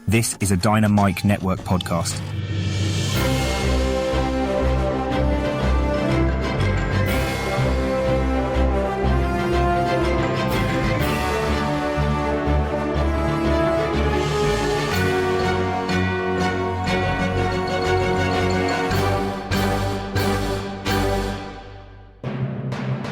This is a Dynamite Network podcast.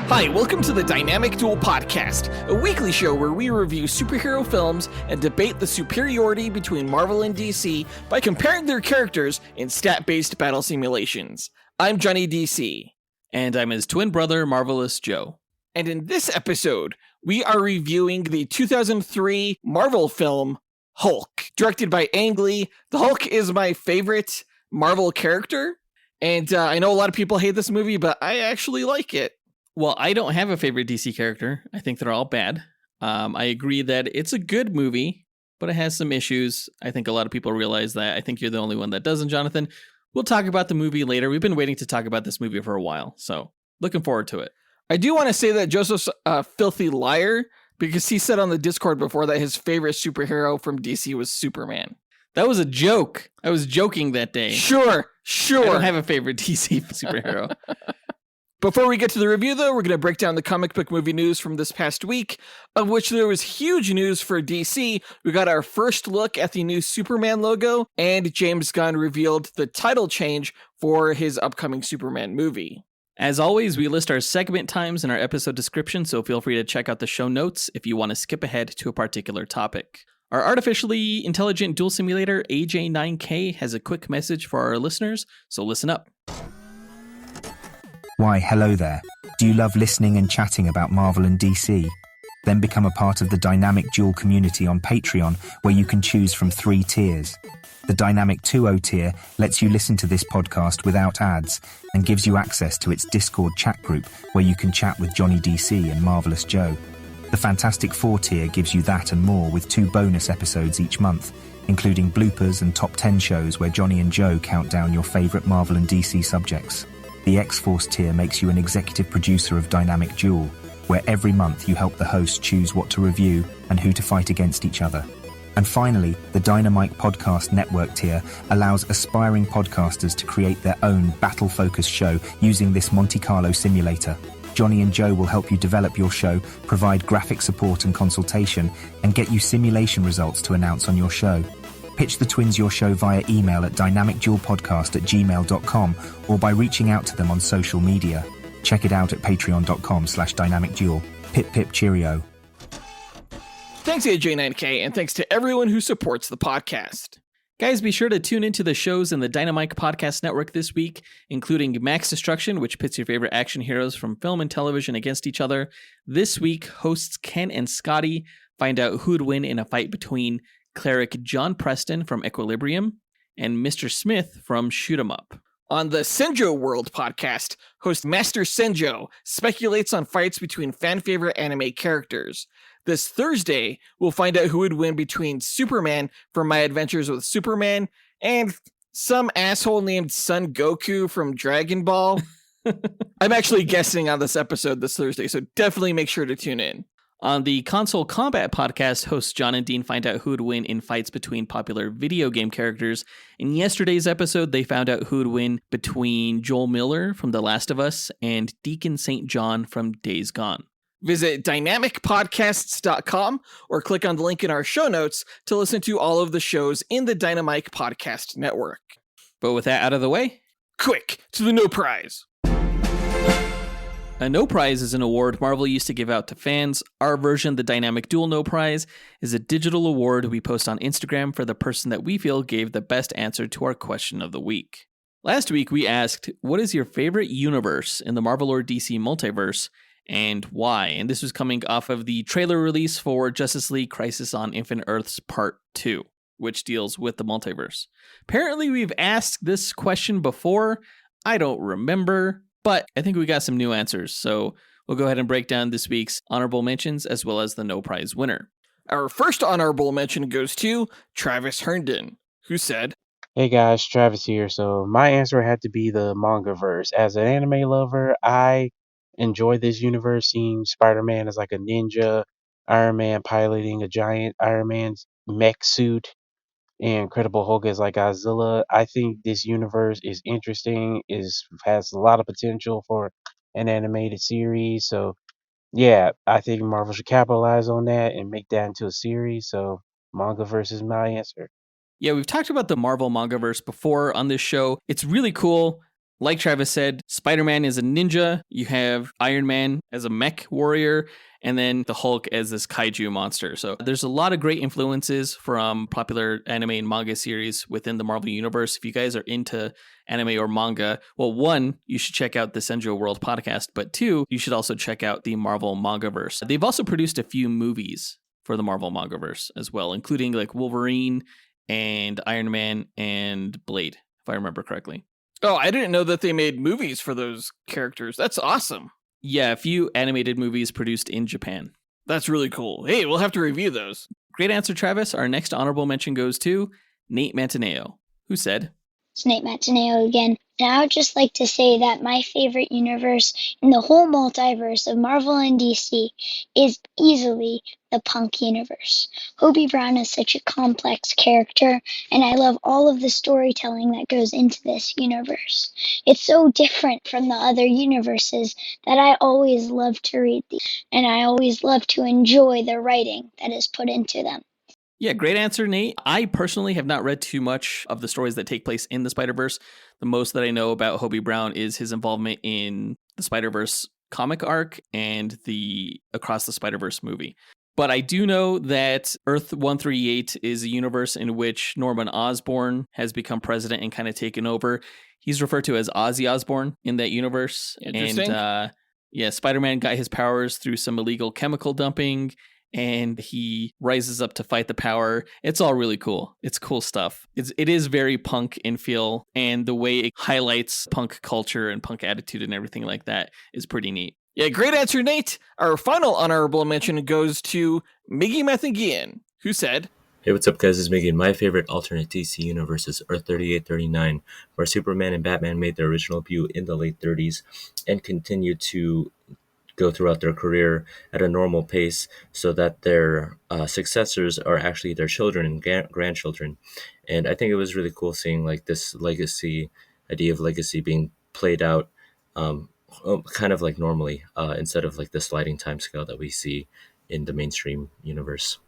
Hi, welcome to the Dynamic Duel Podcast, a weekly show where we review superhero films and debate the superiority between Marvel and DC by comparing their characters in stat-based battle simulations. I'm Johnny DC. And I'm his twin brother, Marvelous Joe. And in this episode, we are reviewing the 2003 Marvel film, Hulk, directed by Ang Lee. The Hulk is my favorite Marvel character, and I know a lot of people hate this movie, but I actually like it. Well, I don't have a favorite DC character. I think they're all bad. I agree that it's a good movie, but it has some issues. I think a lot of people realize that. I think you're the only one that doesn't, Jonathan. We'll talk about the movie later. We've been waiting to talk about this movie for a while, so looking forward to it. I do want to say that Joseph's a filthy liar, because he said on the Discord before that his favorite superhero from DC was Superman. That was a joke. I was joking that day. Sure. I don't have a favorite DC superhero. Before we get to the review, though, we're going to break down the comic book movie news from this past week, of which there was huge news for DC. We got our first look at the new Superman logo, and James Gunn revealed the title change for his upcoming Superman movie. As always, we list our segment times in our episode description, so feel free to check out the show notes if you want to skip ahead to a particular topic. Our artificially intelligent duel simulator, AJ9K, has a quick message for our listeners, so listen up. Why, hello there. Do you love listening and chatting about Marvel and DC? Then become a part of the Dynamic Duel community on Patreon, where you can choose from 3 tiers. The Dynamic 2.0 tier lets you listen to this podcast without ads and gives you access to its Discord chat group, where you can chat with Johnny DC and Marvelous Joe. The Fantastic 4 tier gives you that and more, with 2 bonus episodes each month, including bloopers and top 10 shows where Johnny and Joe count down your favourite Marvel and DC subjects. The X-Force tier makes you an executive producer of Dynamic Duel, where every month you help the host choose what to review and who to fight against each other. And finally, the Dynamite Podcast Network tier allows aspiring podcasters to create their own battle-focused show using this Monte Carlo simulator. Johnny and Joe will help you develop your show, provide graphic support and consultation, and get you simulation results to announce on your show. Pitch the twins your show via email at dynamicduelpodcast@gmail.com or by reaching out to them on social media. Check it out at patreon.com/dynamicduel. Pip pip cheerio. Thanks, AJ9K, and thanks to everyone who supports the podcast. Guys, be sure to tune into the shows in the Dynamite Podcast Network this week, including Max Destruction, which pits your favorite action heroes from film and television against each other. This week, hosts Ken and Scotty find out who'd win in a fight between Cleric John Preston from Equilibrium and Mr. Smith from Shoot 'em Up. On the Senjo World podcast, host Master Senjo speculates on fights between fan-favorite anime characters. This Thursday, we'll find out who would win between Superman from My Adventures with Superman and some asshole named Son Goku from Dragon Ball. I'm actually guessing on this episode this Thursday, so definitely make sure to tune in. On the Console Combat podcast, hosts John and Dean find out who would win in fights between popular video game characters. In yesterday's episode, they found out who would win between Joel Miller from The Last of Us and Deacon St. John from Days Gone. Visit dynamicpodcasts.com or click on the link in our show notes to listen to all of the shows in the Dynamite Podcast Network. But with that out of the way, quick to the no prize. A No Prize is an award Marvel used to give out to fans. Our version, the Dynamic Duel No Prize, is a digital award we post on Instagram for the person that we feel gave the best answer to our question of the week. Last week, we asked, what is your favorite universe in the Marvel or DC multiverse, and why? And this was coming off of the trailer release for Justice League Crisis on Infinite Earths Part 2, which deals with the multiverse. Apparently, we've asked this question before. I don't remember. But I think we got some new answers, so we'll go ahead and break down this week's honorable mentions as well as the No Prize winner. Our first honorable mention goes to Travis Herndon, who said, Hey guys, Travis here. So my answer had to be the manga-verse. As an anime lover, I enjoy this universe, seeing Spider-Man as like a ninja, Iron Man piloting a giant Iron Man's mech suit, and Incredible Hulk is like Godzilla. I think this universe is interesting, has a lot of potential for an animated series. So yeah, I think Marvel should capitalize on that and make that into a series. So manga versus my answer. Yeah, we've talked about the Marvel Mangaverse before on this show. It's really cool. Like Travis said, Spider-Man is a ninja. You have Iron Man as a mech warrior, and then the Hulk as this kaiju monster. So there's a lot of great influences from popular anime and manga series within the Marvel Universe. If you guys are into anime or manga, well, one, you should check out the Senjo World podcast, but two, you should also check out the Marvel Mangaverse. They've also produced a few movies for the Marvel Mangaverse as well, including like Wolverine and Iron Man and Blade, if I remember correctly. Oh, I didn't know that they made movies for those characters. That's awesome. Yeah, a few animated movies produced in Japan. That's really cool. Hey, we'll have to review those. Great answer, Travis. Our next honorable mention goes to Nate Mantaneo, who said, It's Nate Matanguihan again. And I would just like to say that my favorite universe in the whole multiverse of Marvel and DC is easily the punk universe. Hobie Brown is such a complex character, and I love all of the storytelling that goes into this universe. It's so different from the other universes that I always love to read these, and I always love to enjoy the writing that is put into them. Yeah, great answer, Nate. I personally have not read too much of the stories that take place in the Spider-Verse. The most that I know about Hobie Brown is his involvement in the Spider-Verse comic arc and the Across the Spider-Verse movie. But I do know that Earth 138 is a universe in which Norman Osborn has become president and kind of taken over. He's referred to as Ozzy Osbourne in that universe. Interesting. And yeah, Spider-Man got his powers through some illegal chemical dumping, and he rises up to fight the power. It's all really cool. It's cool stuff. It is very punk in feel, and the way it highlights punk culture and punk attitude and everything like that is pretty neat. Yeah, great answer, Nate. Our final honorable mention goes to Miggy Matanguihan, who said, Hey, what's up, guys? It's Miggy. My favorite alternate DC universe is Earth 3839, where Superman and Batman made their original debut in the late 30s and continued to go throughout their career at a normal pace so that their successors are actually their children and grandchildren. And I think it was really cool seeing like this idea of legacy being played out kind of like normally instead of like the sliding time scale that we see in the mainstream universe.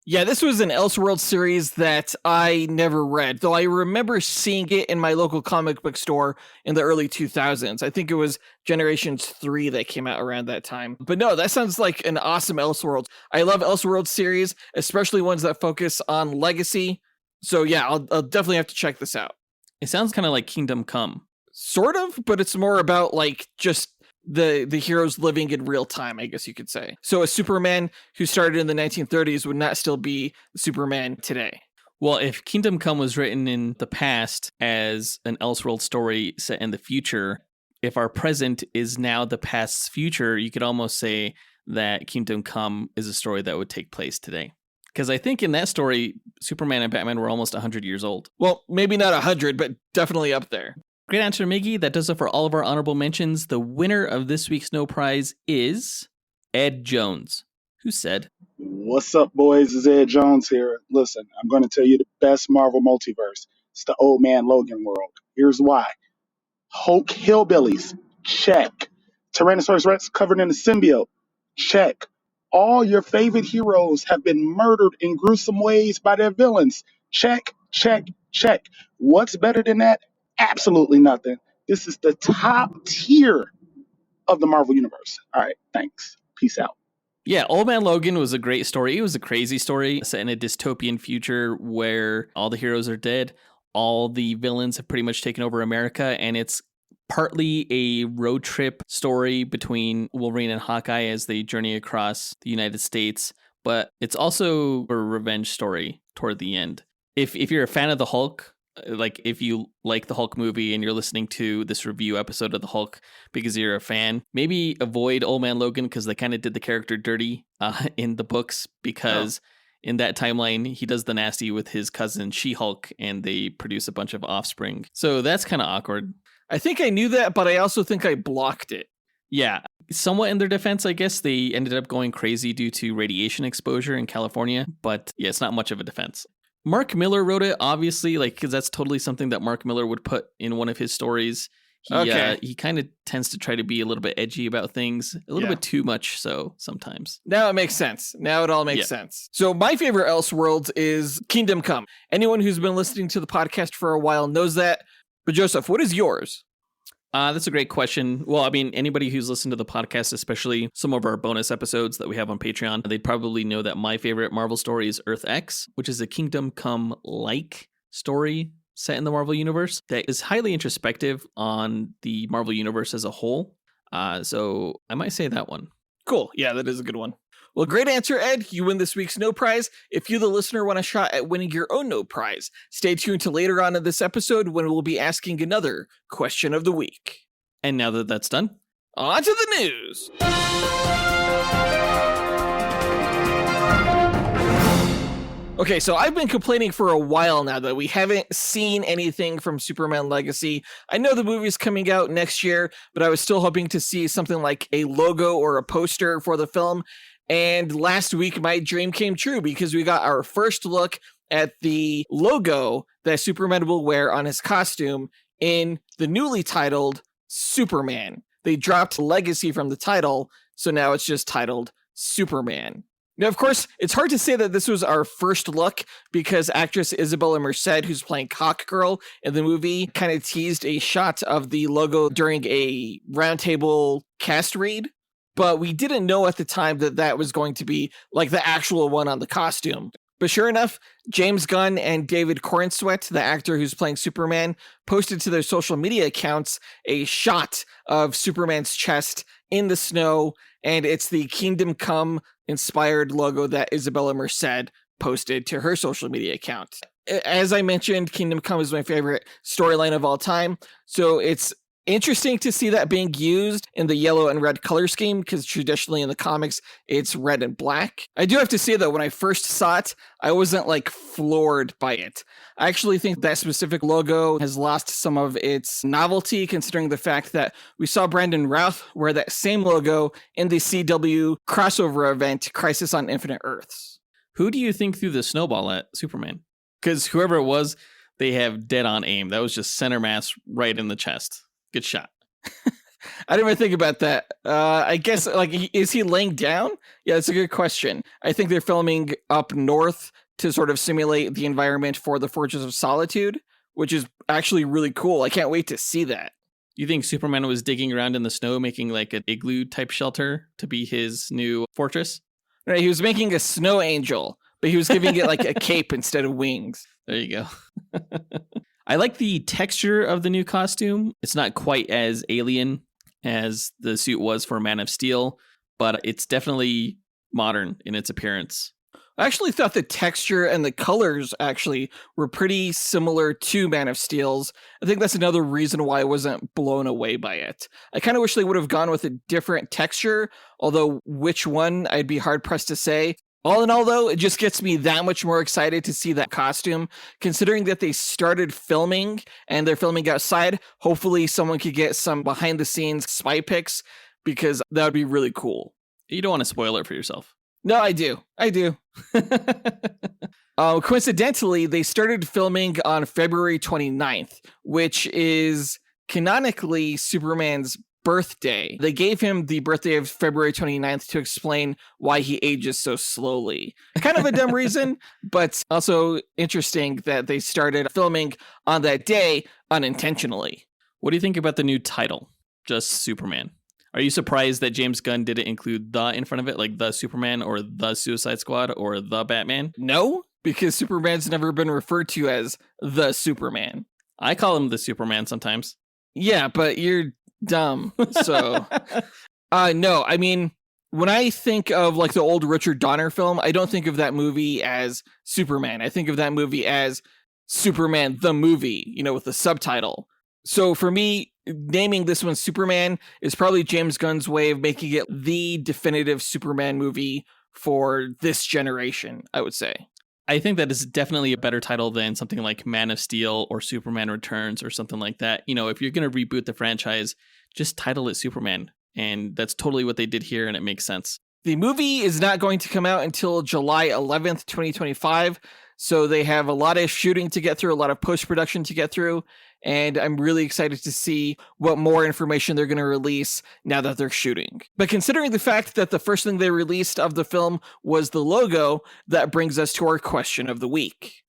Yeah, this was an Elseworld series that I never read, though I remember seeing it in my local comic book store in the early 2000s. I think it was Generations 3 that came out around that time. But no, that sounds like an awesome Elseworld. I love Elseworld series, especially ones that focus on legacy. So yeah, I'll definitely have to check this out. It sounds kind of like Kingdom Come. Sort of, but it's more about like just the heroes living in real time, I guess you could say. So a Superman who started in the 1930s would not still be Superman today. Well, if Kingdom Come was written in the past as an Elseworld story set in the future, if our present is now the past's future, you could almost say that Kingdom Come is a story that would take place today. Because I think in that story, Superman and Batman were almost 100 years old. Well, maybe not 100, but definitely up there. Great answer, Miggy. That does it for all of our honorable mentions. The winner of this week's No Prize is Ed Jones, who said, What's up, boys? It's Ed Jones here. Listen, I'm going to tell you the best Marvel multiverse. It's the Old Man Logan world. Here's why. Hulk hillbillies, check. Tyrannosaurus Rex covered in a symbiote, check. All your favorite heroes have been murdered in gruesome ways by their villains, check, check, check. What's better than that? Absolutely nothing. This is the top tier of the Marvel Universe. All right, thanks. Peace out. Yeah, Old Man Logan was a great story. It was a crazy story set in a dystopian future where all the heroes are dead. All the villains have pretty much taken over America, and it's partly a road trip story between Wolverine and Hawkeye as they journey across the United States, but it's also a revenge story toward the end. If you're a fan of the Hulk, like if you like the Hulk movie and you're listening to this review episode of the Hulk because you're a fan, maybe avoid Old Man Logan because they kind of did the character dirty in the books because in that timeline, he does the nasty with his cousin She-Hulk and they produce a bunch of offspring. So that's kind of awkward. I think I knew that, but I also think I blocked it. Yeah, somewhat in their defense, I guess they ended up going crazy due to radiation exposure in California, but yeah, it's not much of a defense. Mark Miller wrote it, obviously, like, because that's totally something that Mark Miller would put in one of his stories. He kind of tends to try to be a little bit edgy about things, a little bit too much so sometimes. Now it makes sense. Now it all makes sense. So my favorite Elseworlds is Kingdom Come. Anyone who's been listening to the podcast for a while knows that. But Joseph, what is yours? That's a great question. Well, I mean, anybody who's listened to the podcast, especially some of our bonus episodes that we have on Patreon, they'd probably know that my favorite Marvel story is Earth X, which is a Kingdom Come-like story set in the Marvel Universe that is highly introspective on the Marvel Universe as a whole. So I might say that one. Cool. Yeah, that is a good one. Well, great answer, Ed. You win this week's No Prize. If you, the listener, want a shot at winning your own No Prize, stay tuned to later on in this episode when we'll be asking another question of the week. And now that that's done, on to the news. Okay, so I've been complaining for a while now that we haven't seen anything from Superman Legacy. I know the movie's coming out next year, but I was still hoping to see something like a logo or a poster for the film. And last week, my dream came true because we got our first look at the logo that Superman will wear on his costume in the newly titled Superman. They dropped Legacy from the title, so now it's just titled Superman. Now, of course, it's hard to say that this was our first look because actress Isabella Merced, who's playing Hawkgirl in the movie, kind of teased a shot of the logo during a roundtable cast read. But we didn't know at the time that that was going to be like the actual one on the costume. But sure enough, James Gunn and David Corenswet, the actor who's playing Superman, posted to their social media accounts a shot of Superman's chest in the snow, and it's the Kingdom Come inspired logo that Isabella Merced posted to her social media account. As I mentioned, Kingdom Come is my favorite storyline of all time, so it's interesting to see that being used in the yellow and red color scheme, because traditionally in the comics, it's red and black. I do have to say, though, when I first saw it, I wasn't, like, floored by it. I actually think that specific logo has lost some of its novelty, considering the fact that we saw Brandon Routh wear that same logo in the CW crossover event, Crisis on Infinite Earths. Who do you think threw the snowball at Superman? Because whoever it was, they have dead-on aim. That was just center mass right in the chest. Good shot. I didn't even think about that. I guess, like, is he laying down? Yeah, that's a good question. I think they're filming up north to sort of simulate the environment for the Fortress of Solitude, which is actually really cool. I can't wait to see that. You think Superman was digging around in the snow, making like an igloo type shelter to be his new fortress? Right, he was making a snow angel, but he was giving it like a cape instead of wings. There you go. I like the texture of the new costume. It's not quite as alien as the suit was for Man of Steel, but it's definitely modern in its appearance. I actually thought the texture and the colors actually were pretty similar to Man of Steel's. I think that's another reason why I wasn't blown away by it. I kind of wish they would have gone with a different texture, although which one I'd be hard pressed to say. All in all, though, it just gets me that much more excited to see that costume, considering that they started filming and they're filming outside. Hopefully someone could get some behind the scenes spy pics, because that would be really cool. You don't want to spoil it for yourself. No, I do. Coincidentally, they started filming on February 29th, which is canonically Superman's birthday. They gave him the birthday of February 29th to explain why he ages so slowly. Kind of a dumb reason, but also interesting that they started filming on that day unintentionally. What do you think about the new title, just Superman? Are you surprised that James Gunn didn't include the in front of it, like the Superman or the Suicide Squad or the Batman? No, because Superman's never been referred to as the Superman. I call him the Superman sometimes. Yeah, but you're dumb. So, no, I mean, when I think of like the old Richard Donner film, I don't think of that movie as Superman. I think of that movie as Superman the movie, you know, with the subtitle. So for me, naming this one Superman is probably James Gunn's way of making it the definitive Superman movie for this generation, I would say. I think that is definitely a better title than something like Man of Steel or Superman Returns or something like that. You know, if you're going to reboot the franchise, just title it Superman. And that's totally what they did here, and it makes sense. The movie is not going to come out until July 11th, 2025. So they have a lot of shooting to get through, a lot of post-production to get through. And I'm really excited to see what more information they're going to release now that they're shooting. But considering the fact that the first thing they released of the film was the logo, that brings us to our question of the week.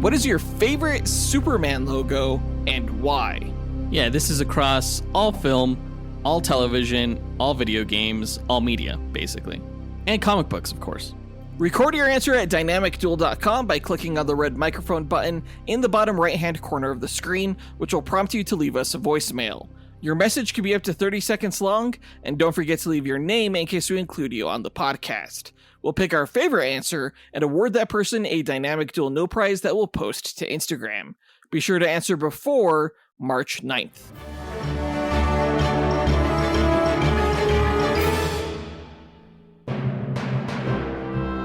What is your favorite Superman logo and why? Yeah, this is across all film, all television, all video games, all media, basically. And comic books, of course. Record your answer at dynamicduel.com by clicking on the red microphone button in the bottom right-hand corner of the screen, which will prompt you to leave us a voicemail. Your message can be up to 30 seconds long, and don't forget to leave your name in case we include you on the podcast. We'll pick our favorite answer and award that person a Dynamic Duel No Prize that we'll post to Instagram. Be sure to answer before March 9th.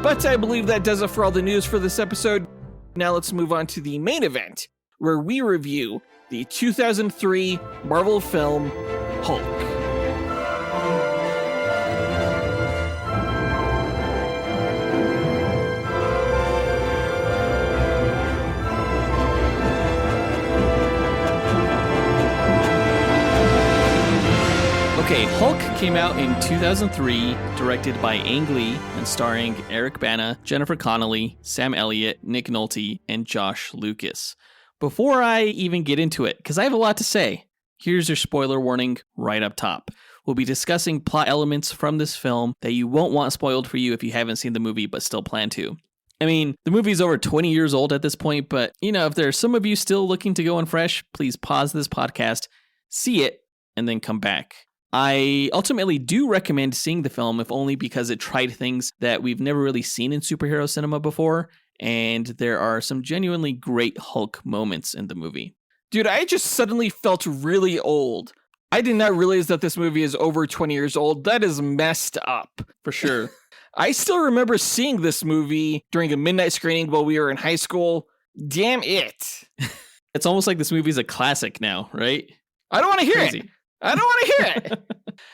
But I believe that does it for all the news for this episode. Now let's move on to the main event, where we review the 2003 Marvel film Hulk. Okay, Hulk came out in 2003, directed by Ang Lee and starring Eric Bana, Jennifer Connelly, Sam Elliott, Nick Nolte, and Josh Lucas. Before I even get into it, because I have a lot to say, here's your spoiler warning right up top. We'll be discussing plot elements from this film that you won't want spoiled for you if you haven't seen the movie but still plan to. I mean, the movie's over 20 years old at this point, but, if there's some of you still looking to go in fresh, please pause this podcast, see it, and then come back. I ultimately do recommend seeing the film, if only because it tried things that we've never really seen in superhero cinema before, and there are some genuinely great Hulk moments in the movie. Dude, I just suddenly felt really old. I did not realize that this movie is over 20 years old. That is messed up. For sure. I still remember seeing this movie during a midnight screening while we were in high school. Damn it. It's almost like this movie's a classic now, right? I don't want to hear it. I don't want to hear it.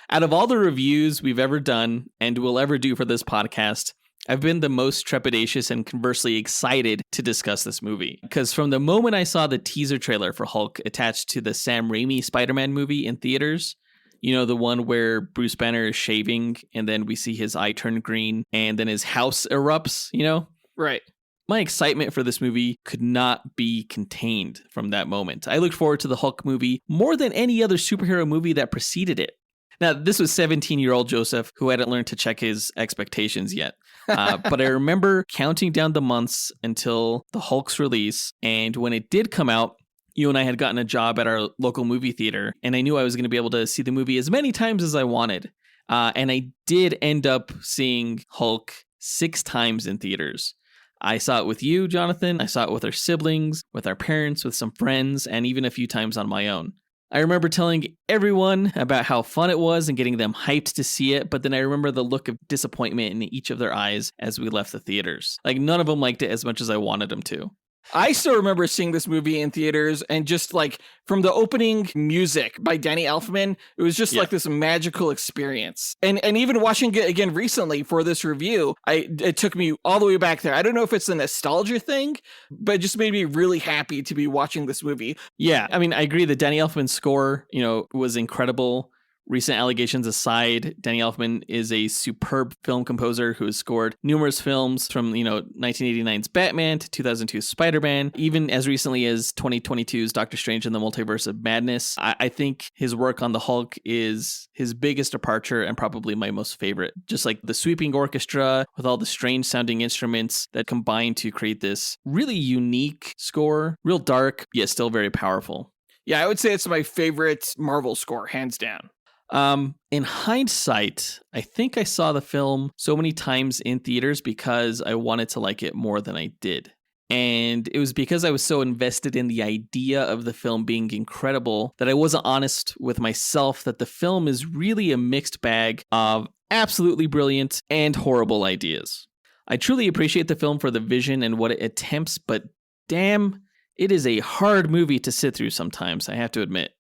Out of all the reviews we've ever done and will ever do for this podcast, I've been the most trepidatious and conversely excited to discuss this movie. Because from the moment I saw the teaser trailer for Hulk attached to the Sam Raimi Spider-Man movie in theaters, the one where Bruce Banner is shaving and then we see his eye turn green and then his house erupts, Right. My excitement for this movie could not be contained from that moment. I looked forward to the Hulk movie more than any other superhero movie that preceded it. Now, this was 17-year-old Joseph who hadn't learned to check his expectations yet. But I remember counting down the months until the Hulk's release. And when it did come out, you and I had gotten a job at our local movie theater. And I knew I was going to be able to see the movie as many times as I wanted. And I did end up seeing Hulk 6 times in theaters. I saw it with you, Jonathan. I saw it with our siblings, with our parents, with some friends, and even a few times on my own. I remember telling everyone about how fun it was and getting them hyped to see it, but then I remember the look of disappointment in each of their eyes as we left the theaters. Like, none of them liked it as much as I wanted them to. I still remember seeing this movie in theaters and just from the opening music by Danny Elfman, it was just like this magical experience. And even watching it again recently for this review, it took me all the way back there. I don't know if it's a nostalgia thing, but it just made me really happy to be watching this movie. Yeah, I mean, I agree. The Danny Elfman score, was incredible. Recent allegations aside, Danny Elfman is a superb film composer who has scored numerous films from, 1989's Batman to 2002's Spider-Man, even as recently as 2022's Doctor Strange in the Multiverse of Madness. I think his work on the Hulk is his biggest departure and probably my most favorite. Just like the sweeping orchestra with all the strange sounding instruments that combine to create this really unique score, real dark, yet still very powerful. Yeah, I would say it's my favorite Marvel score, hands down. In hindsight, I think I saw the film so many times in theaters because I wanted to like it more than I did. And it was because I was so invested in the idea of the film being incredible that I wasn't honest with myself that the film is really a mixed bag of absolutely brilliant and horrible ideas. I truly appreciate the film for the vision and what it attempts, but damn, it is a hard movie to sit through sometimes, I have to admit.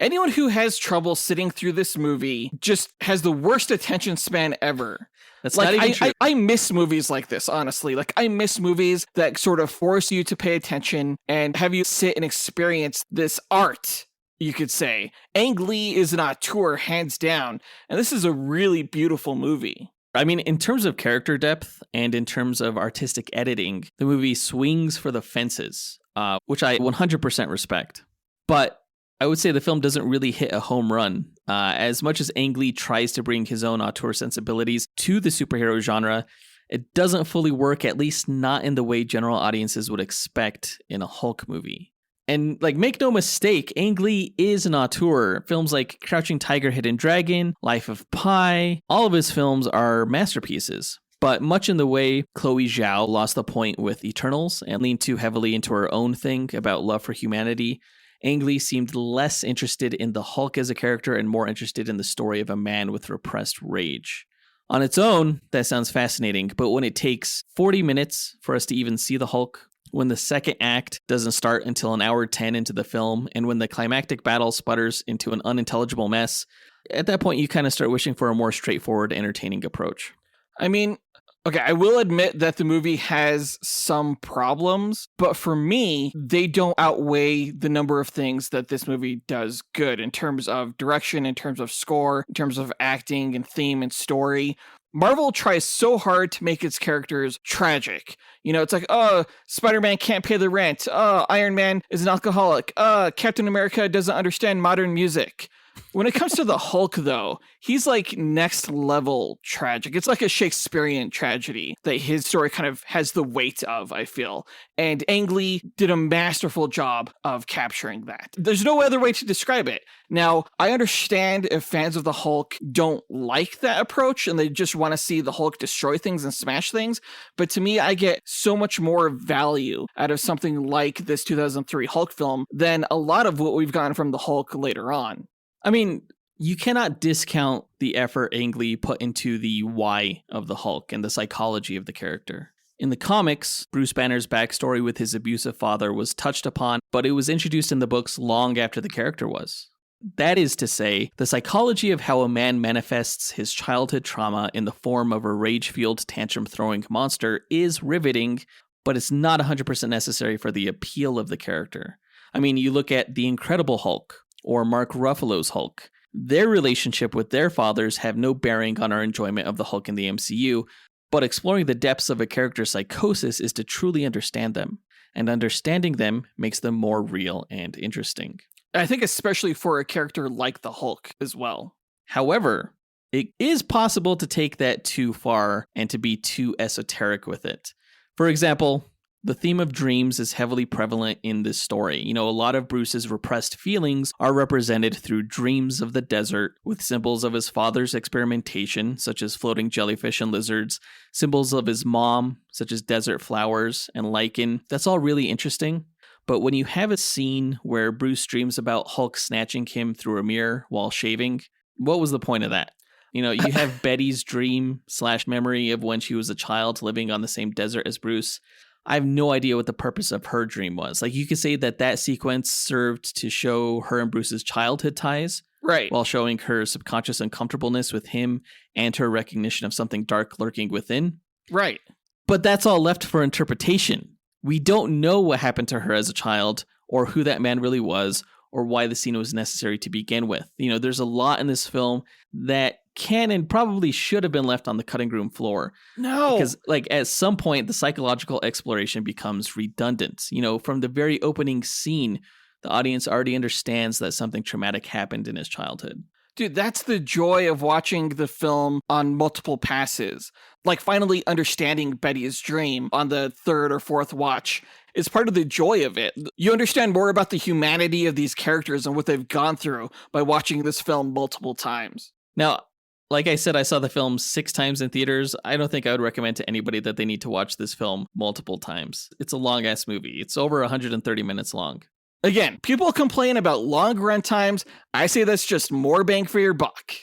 Anyone who has trouble sitting through this movie just has the worst attention span ever. That's Like, not even true. I miss movies like this, honestly. Like, I miss movies that sort of force you to pay attention and have you sit and experience this art, you could say. Ang Lee is an auteur, hands down, and this is a really beautiful movie. I mean, in terms of character depth and in terms of artistic editing, the movie swings for the fences, which I 100% respect. But I would say the film doesn't really hit a home run. As much as Ang Lee tries to bring his own auteur sensibilities to the superhero genre, it doesn't fully work, at least not in the way general audiences would expect in a Hulk movie. And like, make no mistake, Ang Lee is an auteur. Films like Crouching Tiger, Hidden Dragon, Life of Pi, all of his films are masterpieces. But much in the way Chloe Zhao lost the point with Eternals and leaned too heavily into her own thing about love for humanity, Ang Lee seemed less interested in the Hulk as a character and more interested in the story of a man with repressed rage. On its own, that sounds fascinating, but when it takes 40 minutes for us to even see the Hulk, when the second act doesn't start until an hour 10 into the film, and when the climactic battle sputters into an unintelligible mess, at that point you kind of start wishing for a more straightforward, entertaining approach. I mean, okay, I will admit that the movie has some problems, but for me, they don't outweigh the number of things that this movie does good in terms of direction, in terms of score, in terms of acting and theme and story. Marvel tries so hard to make its characters tragic. You know, it's like, oh, Spider-Man can't pay the rent. Oh, Iron Man is an alcoholic. Captain America doesn't understand modern music. When it comes to the Hulk, though, he's like next level tragic. It's like a Shakespearean tragedy that his story kind of has the weight of, I feel. And Ang Lee did a masterful job of capturing that. There's no other way to describe it. Now, I understand if fans of the Hulk don't like that approach and they just want to see the Hulk destroy things and smash things. But to me, I get so much more value out of something like this 2003 Hulk film than a lot of what we've gotten from the Hulk later on. I mean, you cannot discount the effort Ang Lee put into the why of the Hulk and the psychology of the character. In the comics, Bruce Banner's backstory with his abusive father was touched upon, but it was introduced in the books long after the character was. That is to say, the psychology of how a man manifests his childhood trauma in the form of a rage-fueled, tantrum-throwing monster is riveting, but it's not 100% necessary for the appeal of the character. I mean, you look at The Incredible Hulk, or Mark Ruffalo's Hulk. Their relationship with their fathers have no bearing on our enjoyment of the Hulk in the MCU, but exploring the depths of a character's psychosis is to truly understand them, and understanding them makes them more real and interesting. I think especially for a character like the Hulk as well. However, it is possible to take that too far and to be too esoteric with it. For example, the theme of dreams is heavily prevalent in this story. You know, a lot of Bruce's repressed feelings are represented through dreams of the desert, with symbols of his father's experimentation, such as floating jellyfish and lizards, symbols of his mom, such as desert flowers and lichen. That's all really interesting. But when you have a scene where Bruce dreams about Hulk snatching him through a mirror while shaving, what was the point of that? You know, you have Betty's dream/memory of when she was a child living on the same desert as Bruce. I have no idea what the purpose of her dream was. Like, you could say that sequence served to show her and Bruce's childhood ties, right, while showing her subconscious uncomfortableness with him and her recognition of something dark lurking within. Right. But that's all left for interpretation. We don't know what happened to her as a child, or who that man really was, or why the scene was necessary to begin with. You know, there's a lot in this film that can and probably should have been left on the cutting room floor. No. Because, like, at some point, the psychological exploration becomes redundant. You know, from the very opening scene, the audience already understands that something traumatic happened in his childhood. Dude, that's the joy of watching the film on multiple passes. Like, finally understanding Betty's dream on the third or fourth watch is part of the joy of it. You understand more about the humanity of these characters and what they've gone through by watching this film multiple times. Now, like I said, I saw the film 6 times in theaters. I don't think I would recommend to anybody that they need to watch this film multiple times. It's a long-ass movie. It's over 130 minutes long. Again, people complain about long run times. I say that's just more bang for your buck.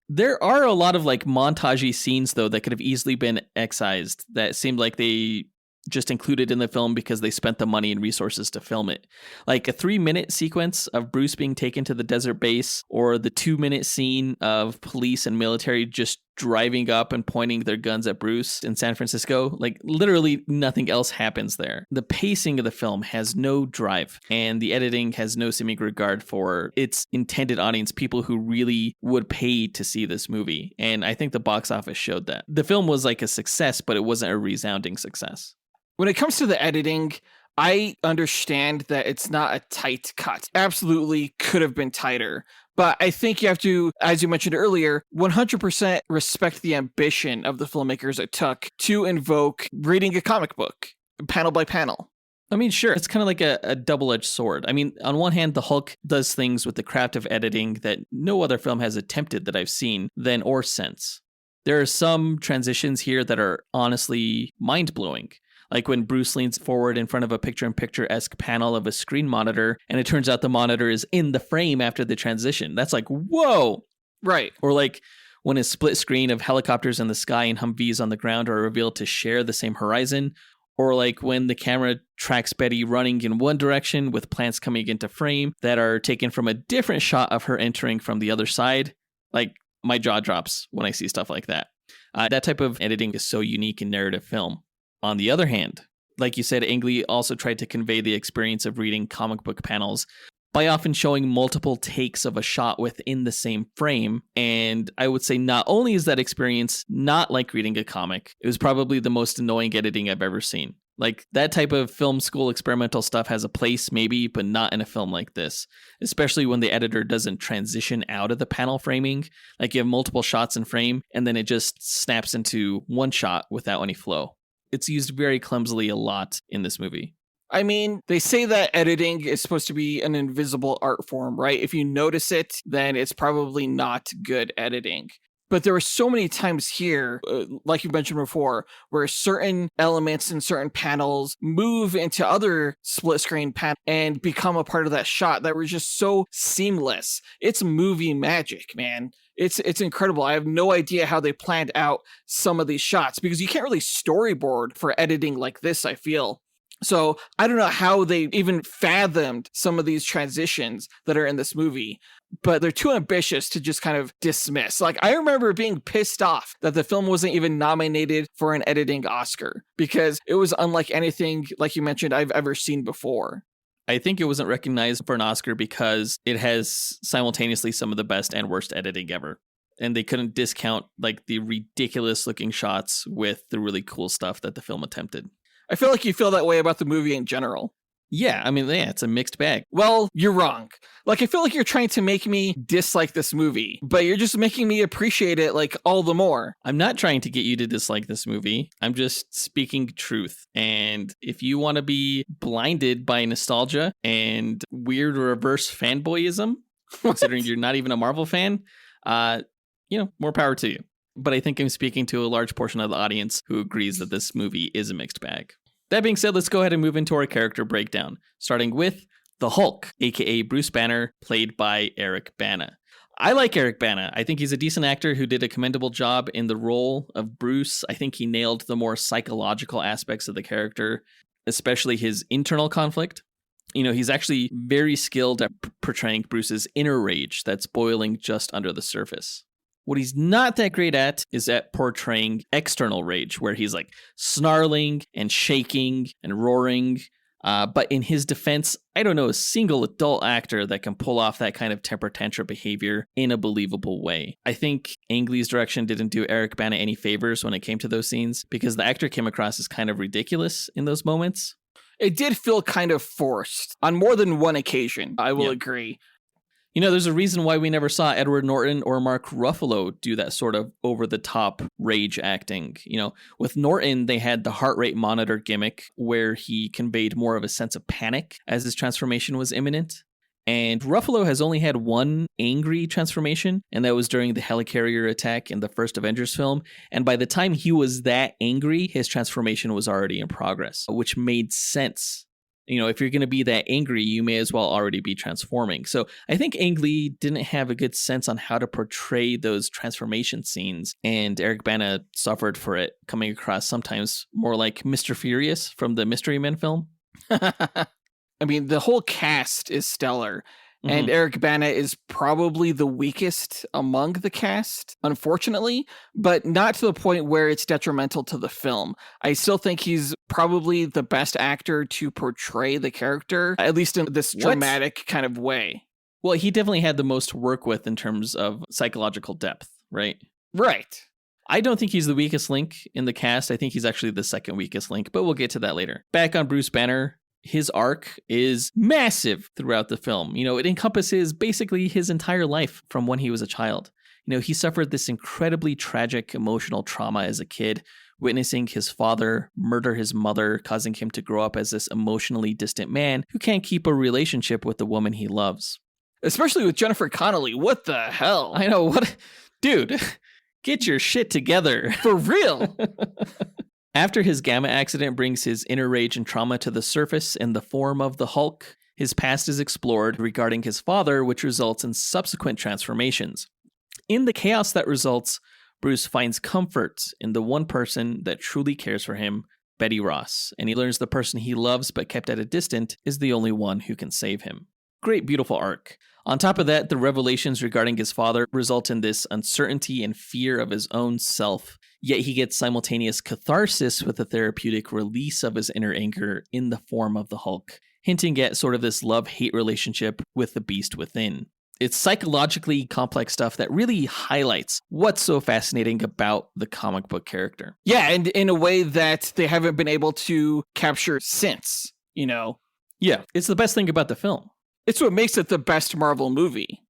There are a lot of like montagey scenes, though, that could have easily been excised that seemed like they just included in the film because they spent the money and resources to film it. Like a 3-minute sequence of Bruce being taken to the desert base, or the 2-minute scene of police and military just driving up and pointing their guns at Bruce in San Francisco. Like literally nothing else happens there. The pacing of the film has no drive, and the editing has no seeming regard for its intended audience, people who really would pay to see this movie. And I think the box office showed that. The film was like a success, but it wasn't a resounding success. When it comes to the editing, I understand that it's not a tight cut. Absolutely could have been tighter. But I think you have to, as you mentioned earlier, 100% respect the ambition of the filmmakers it took to invoke reading a comic book, panel by panel. I mean, sure, it's kind of like a double-edged sword. I mean, on one hand, the Hulk does things with the craft of editing that no other film has attempted that I've seen then or since. There are some transitions here that are honestly mind-blowing. Like when Bruce leans forward in front of a picture-in-picture-esque panel of a screen monitor, and it turns out the monitor is in the frame after the transition. That's like, whoa! Right. Or like when a split screen of helicopters in the sky and Humvees on the ground are revealed to share the same horizon. Or like when the camera tracks Betty running in one direction with plants coming into frame that are taken from a different shot of her entering from the other side. Like, my jaw drops when I see stuff like that. That type of editing is so unique in narrative film. On the other hand, like you said, Ang Lee also tried to convey the experience of reading comic book panels by often showing multiple takes of a shot within the same frame. And I would say not only is that experience not like reading a comic, it was probably the most annoying editing I've ever seen. Like, that type of film school experimental stuff has a place maybe, but not in a film like this, especially when the editor doesn't transition out of the panel framing. Like, you have multiple shots in frame and then it just snaps into one shot without any flow. It's used very clumsily a lot in this movie. I mean, they say that editing is supposed to be an invisible art form, right? If you notice it, then it's probably not good editing. But there were so many times here, like you mentioned before, where certain elements and certain panels move into other split screen panels and become a part of that shot that were just so seamless. It's movie magic, man. It's incredible. I have no idea how they planned out some of these shots because you can't really storyboard for editing like this, I feel. So I don't know how they even fathomed some of these transitions that are in this movie, but they're too ambitious to just kind of dismiss. Like, I remember being pissed off that the film wasn't even nominated for an editing Oscar because it was unlike anything, like you mentioned, I've ever seen before. I think it wasn't recognized for an Oscar because it has simultaneously some of the best and worst editing ever. And they couldn't discount like the ridiculous looking shots with the really cool stuff that the film attempted. I feel like you feel that way about the movie in general. Yeah, I mean, yeah, it's a mixed bag. Well, you're wrong. Like, I feel like you're trying to make me dislike this movie, but you're just making me appreciate it, like, all the more. I'm not trying to get you to dislike this movie. I'm just speaking truth. And if you want to be blinded by nostalgia and weird reverse fanboyism, considering you're not even a Marvel fan, more power to you. But I think I'm speaking to a large portion of the audience who agrees that this movie is a mixed bag. That being said, let's go ahead and move into our character breakdown, starting with the Hulk, aka Bruce Banner, played by Eric Bana. I like Eric Bana. I think he's a decent actor who did a commendable job in the role of Bruce. I think he nailed the more psychological aspects of the character, especially his internal conflict. You know, he's actually very skilled at portraying Bruce's inner rage that's boiling just under the surface. What he's not that great at is at portraying external rage, where he's like snarling and shaking and roaring. But in his defense, I don't know a single adult actor that can pull off that kind of temper tantrum behavior in a believable way. I think Ang Lee's direction didn't do Eric Bana any favors when it came to those scenes because the actor came across as kind of ridiculous in those moments. It did feel kind of forced on more than one occasion, I will agree. You know, there's a reason why we never saw Edward Norton or Mark Ruffalo do that sort of over-the-top rage acting. You know, with Norton, they had the heart rate monitor gimmick where he conveyed more of a sense of panic as his transformation was imminent. And Ruffalo has only had one angry transformation, and that was during the helicarrier attack in the first Avengers film. And by the time he was that angry, his transformation was already in progress, which made sense. If you're going to be that angry, you may as well already be transforming. So I think Ang Lee didn't have a good sense on how to portray those transformation scenes, and Eric Bana suffered for it, coming across sometimes more like Mr. Furious from the Mystery Men film. I mean, the whole cast is stellar. And Eric Bana is probably the weakest among the cast, unfortunately, but not to the point where it's detrimental to the film. I still think he's probably the best actor to portray the character, at least in this dramatic kind of way. Well, he definitely had the most to work with in terms of psychological depth, right? Right. I don't think he's the weakest link in the cast. I think he's actually the second weakest link, but we'll get to that later. Back on Bruce Banner. His arc is massive throughout the film. It encompasses basically his entire life from when he was a child. He suffered this incredibly tragic emotional trauma as a kid, witnessing his father murder his mother, causing him to grow up as this emotionally distant man who can't keep a relationship with the woman he loves. Especially with Jennifer Connelly. What the hell? I know, what? Dude, get your shit together. For real. After his gamma accident brings his inner rage and trauma to the surface in the form of the Hulk, his past is explored regarding his father, which results in subsequent transformations. In the chaos that results, Bruce finds comfort in the one person that truly cares for him, Betty Ross, and he learns the person he loves but kept at a distance is the only one who can save him. Great, beautiful arc. On top of that, the revelations regarding his father result in this uncertainty and fear of his own self, yet he gets simultaneous catharsis with the therapeutic release of his inner anger in the form of the Hulk, hinting at sort of this love-hate relationship with the beast within. It's psychologically complex stuff that really highlights what's so fascinating about the comic book character. Yeah, and in a way that they haven't been able to capture since, Yeah, it's the best thing about the film. It's what makes it the best Marvel movie.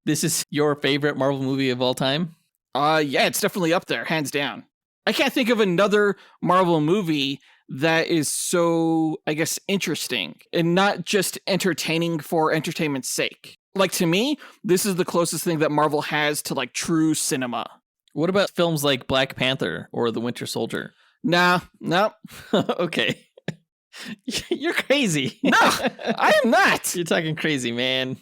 This is your favorite Marvel movie of all time? Yeah, it's definitely up there, hands down. I can't think of another Marvel movie that is so, I guess, interesting and not just entertaining for entertainment's sake. Like, to me, this is the closest thing that Marvel has to, like, true cinema. What about films like Black Panther or The Winter Soldier? No. Okay. You're crazy. No, I am not. You're talking crazy, man.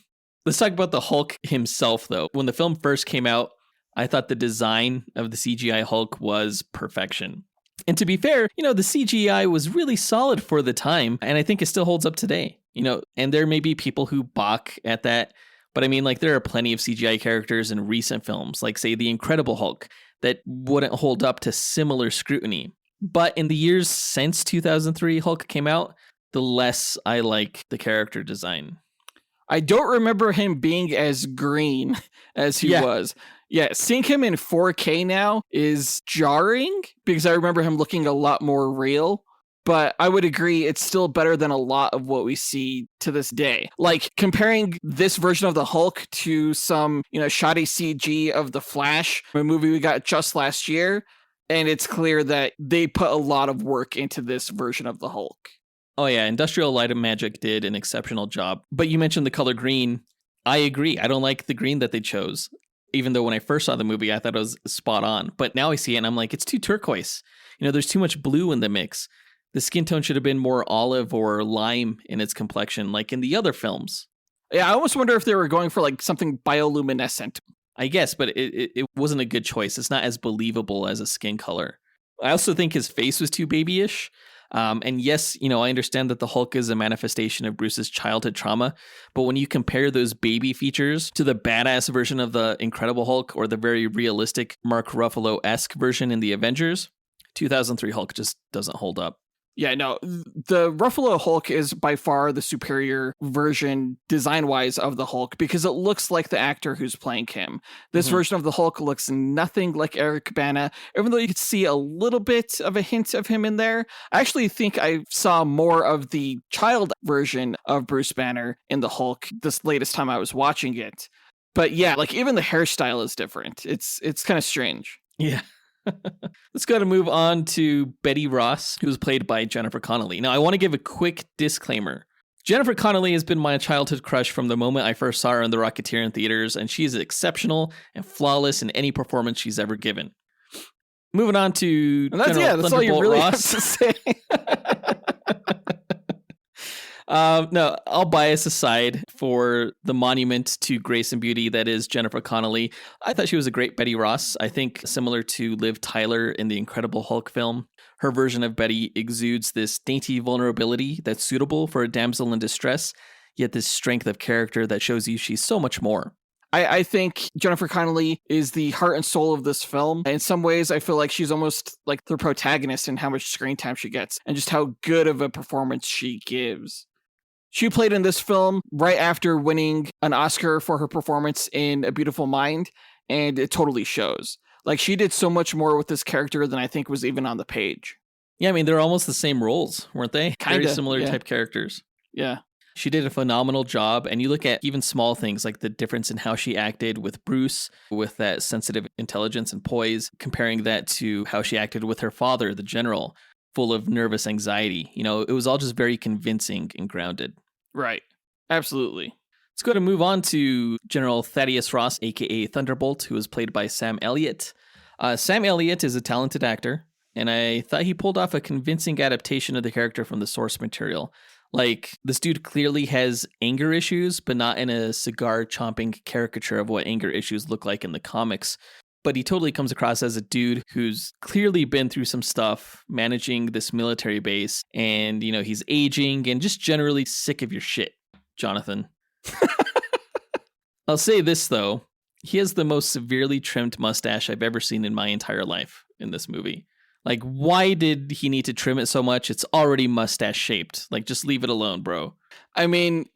Let's talk about the Hulk himself, though. When the film first came out, I thought the design of the CGI Hulk was perfection. And to be fair, the CGI was really solid for the time, and I think it still holds up today. And there may be people who balk at that, but I mean, like, there are plenty of CGI characters in recent films, like, say, The Incredible Hulk, that wouldn't hold up to similar scrutiny. But in the years since 2003 Hulk came out, the less I like the character design. I don't remember him being as green as he was. Yeah, seeing him in 4K now is jarring because I remember him looking a lot more real. But I would agree it's still better than a lot of what we see to this day. Like, comparing this version of the Hulk to some, shoddy CG of The Flash, a movie we got just last year, and it's clear that they put a lot of work into this version of the Hulk. Oh yeah, Industrial Light and Magic did an exceptional job. But you mentioned the color green. I agree. I don't like the green that they chose. Even though when I first saw the movie, I thought it was spot on. But now I see it and I'm like, it's too turquoise. There's too much blue in the mix. The skin tone should have been more olive or lime in its complexion, like in the other films. Yeah, I almost wonder if they were going for like something bioluminescent. I guess, but it wasn't a good choice. It's not as believable as a skin color. I also think his face was too babyish. And yes, I understand that the Hulk is a manifestation of Bruce's childhood trauma, but when you compare those baby features to the badass version of the Incredible Hulk or the very realistic Mark Ruffalo-esque version in the Avengers, 2003 Hulk just doesn't hold up. Yeah, no, the Ruffalo Hulk is by far the superior version design-wise of the Hulk because it looks like the actor who's playing him. This version of the Hulk looks nothing like Eric Bana, even though you could see a little bit of a hint of him in there. I actually think I saw more of the child version of Bruce Banner in the Hulk this latest time I was watching it. But yeah, like even the hairstyle is different. It's kind of strange. Yeah. Let's go to move on to Betty Ross, who was played by Jennifer Connelly. Now, I want to give a quick disclaimer. Jennifer Connelly has been my childhood crush from the moment I first saw her in The Rocketeer in theaters, and she's exceptional and flawless in any performance she's ever given. Moving on to that's all you really have to say. No, all bias aside, for the monument to grace and beauty that is Jennifer Connelly, I thought she was a great Betty Ross. I think similar to Liv Tyler in the Incredible Hulk film, her version of Betty exudes this dainty vulnerability that's suitable for a damsel in distress, yet this strength of character that shows you she's so much more. I think Jennifer Connelly is the heart and soul of this film. In some ways, I feel like she's almost like the protagonist in how much screen time she gets and just how good of a performance she gives. She played in this film right after winning an Oscar for her performance in A Beautiful Mind, and it totally shows. Like, she did so much more with this character than I think was even on the page. Yeah, I mean, they're almost the same roles, weren't they? Kinda, Very similar yeah. type characters. Yeah. She did a phenomenal job, and you look at even small things like the difference in how she acted with Bruce, with that sensitive intelligence and poise, comparing that to how she acted with her father, the general, full of nervous anxiety. You know, it was all just very convincing and grounded. Right. Absolutely. Let's go to move on to General Thaddeus Ross, aka Thunderbolt, who was played by Sam Elliott. Sam Elliott is a talented actor, and I thought he pulled off a convincing adaptation of the character from the source material. Like, this dude clearly has anger issues, but not in a cigar-chomping caricature of what anger issues look like in the comics. But he totally comes across as a dude who's clearly been through some stuff managing this military base, and, you know, he's aging and just generally sick of your shit, Jonathan. I'll say this, though. He has the most severely trimmed mustache I've ever seen in my entire life in this movie. Like, why did he need to trim it so much? It's already mustache shaped. Like, just leave it alone, bro. I mean,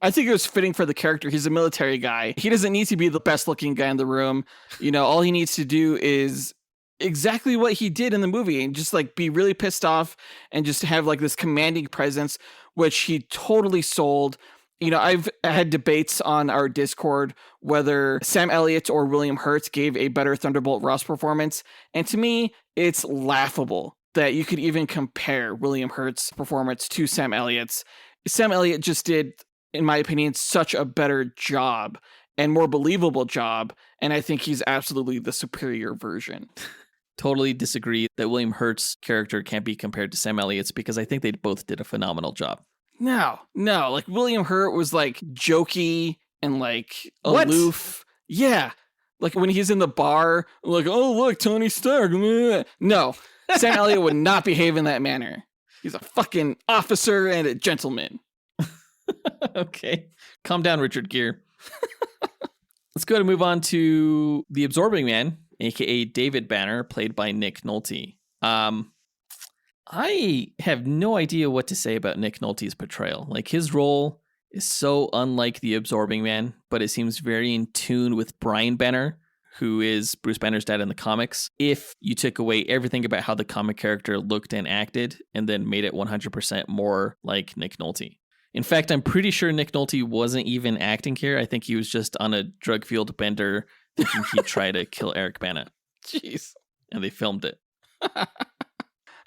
I think it was fitting for the character. He's a military guy. He doesn't need to be the best looking guy in the room. You know, all he needs to do is exactly what he did in the movie and just like be really pissed off and just have like this commanding presence, which he totally sold. You know, I've had debates on our Discord whether Sam Elliott or William Hurt gave a better Thunderbolt Ross performance. And to me, it's laughable that you could even compare William Hurt's performance to Sam Elliott's. Sam Elliott just did, in my opinion, such a better job and more believable job. And I think he's absolutely the superior version. Totally disagree that William Hurt's character can't be compared to Sam Elliott's because I think they both did a phenomenal job. No, like William Hurt was like jokey and like aloof. What? Yeah. Like when he's in the bar, like, oh, look, Tony Stark. No, Sam Elliott would not behave in that manner. He's a fucking officer and a gentleman. Okay. Calm down, Richard Gere. Let's go to move on to the Absorbing Man, aka David Banner, played by Nick Nolte. I have no idea what to say about Nick Nolte's portrayal. Like, his role is so unlike the Absorbing Man, but it seems very in tune with Brian Banner, who is Bruce Banner's dad in the comics. If you took away everything about how the comic character looked and acted, and then made it 100% more like Nick Nolte. In fact, I'm pretty sure Nick Nolte wasn't even acting here. I think he was just on a drug-fueled bender thinking he'd try to kill Eric Bana. Jeez. And they filmed it.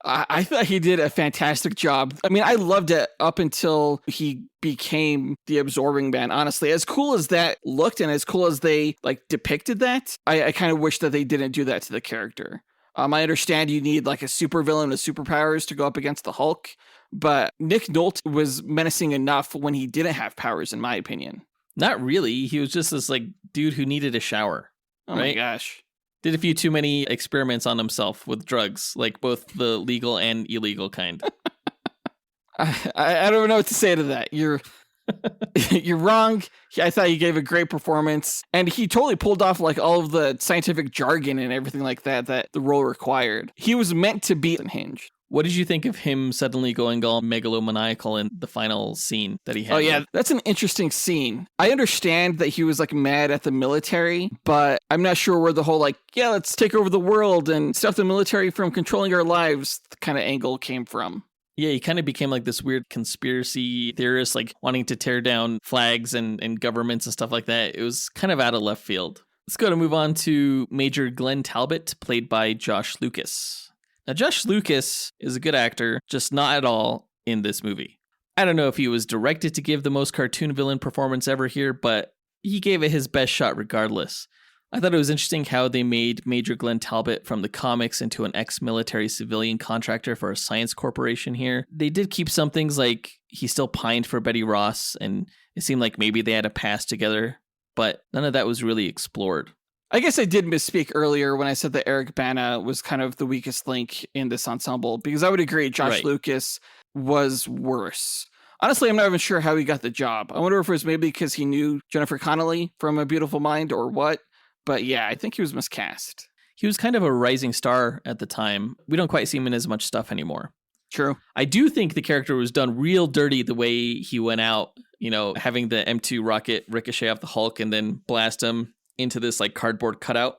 I thought he did a fantastic job. I mean, I loved it up until he became the Absorbing Man, honestly. As cool as that looked and as cool as they like depicted that, I kind of wish that they didn't do that to the character. I understand you need like a supervillain with superpowers to go up against the Hulk, but Nick Nolte was menacing enough when he didn't have powers, in my opinion. Not really. He was just this like dude who needed a shower. Oh right? my gosh. Did a few too many experiments on himself with drugs, like both the legal and illegal kind. I don't know what to say to that. You're wrong. I thought he gave a great performance, and he totally pulled off like all of the scientific jargon and everything like that the role required. He was meant to be unhinged. What did you think of him suddenly going all megalomaniacal in the final scene that he had? Oh yeah, that's an interesting scene. I understand that he was like mad at the military, but I'm not sure where the whole like, yeah, let's take over the world and stop the military from controlling our lives kind of angle came from. Yeah, he kind of became like this weird conspiracy theorist, like wanting to tear down flags and governments and stuff like that. It was kind of out of left field. Let's go to move on to Major Glenn Talbot, played by Josh Lucas. Now, Josh Lucas is a good actor, just not at all in this movie. I don't know if he was directed to give the most cartoon villain performance ever here, but he gave it his best shot regardless. I thought it was interesting how they made Major Glenn Talbot from the comics into an ex-military civilian contractor for a science corporation here. They did keep some things like he still pined for Betty Ross, and it seemed like maybe they had a past together, but none of that was really explored. I guess I did misspeak earlier when I said that Eric Bana was kind of the weakest link in this ensemble, because I would agree Josh Lucas was worse. Honestly, I'm not even sure how he got the job. I wonder if it was maybe because he knew Jennifer Connelly from A Beautiful Mind or what. But yeah, I think he was miscast. He was kind of a rising star at the time. We don't quite see him in as much stuff anymore. True. I do think the character was done real dirty the way he went out, having the M2 rocket ricochet off the Hulk and then blast him into this like cardboard cutout.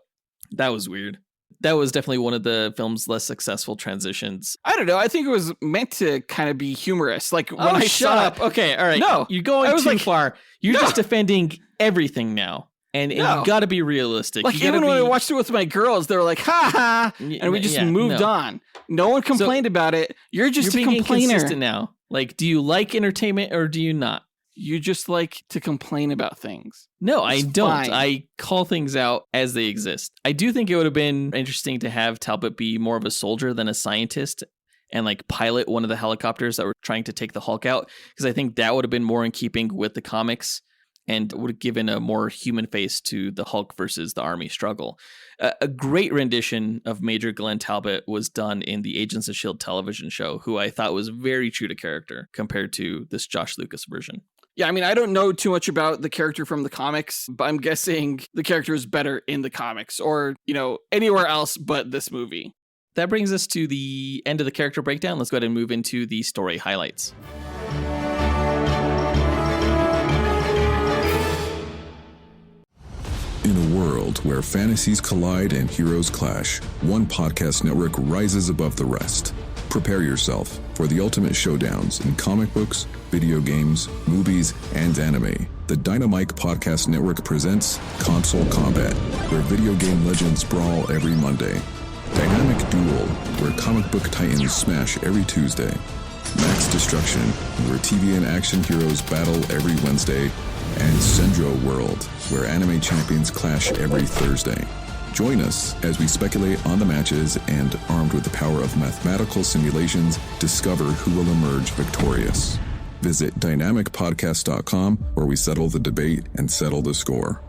That was weird. That was definitely one of the film's less successful transitions. I don't know. I think it was meant to kind of be humorous. Like when I shut saw up. Okay, all right. No, you're going too far. You're just defending everything now. And you got to be realistic. Like even when I watched it with my girls, they were like, ha ha. And we just moved on. No one complained about it. You're just a being complainer. Inconsistent now. Like, do you like entertainment or do you not? You just like to complain about things. No, I don't. Fine. I call things out as they exist. I do think it would have been interesting to have Talbot be more of a soldier than a scientist and like pilot one of the helicopters that were trying to take the Hulk out. Because I think that would have been more in keeping with the comics and would have given a more human face to the Hulk versus the Army struggle. A great rendition of Major Glenn Talbot was done in the Agents of S.H.I.E.L.D. television show, who I thought was very true to character compared to this Josh Lucas version. Yeah, I mean, I don't know too much about the character from the comics, but I'm guessing the character is better in the comics or, anywhere else but this movie. That brings us to the end of the character breakdown. Let's go ahead and move into the story highlights. In a world where fantasies collide and heroes clash, one podcast network rises above the rest. Prepare yourself for the ultimate showdowns in comic books, video games, movies, and anime. The Dynamite Podcast Network presents Console Combat, where video game legends brawl every Monday. Dynamic Duel, where comic book titans smash every Tuesday. Max Destruction, where TV and action heroes battle every Wednesday. And Sendro World, where anime champions clash every Thursday. Join us as we speculate on the matches and, armed with the power of mathematical simulations, discover who will emerge victorious. Visit dynamicpodcast.com, where we settle the debate and settle the score.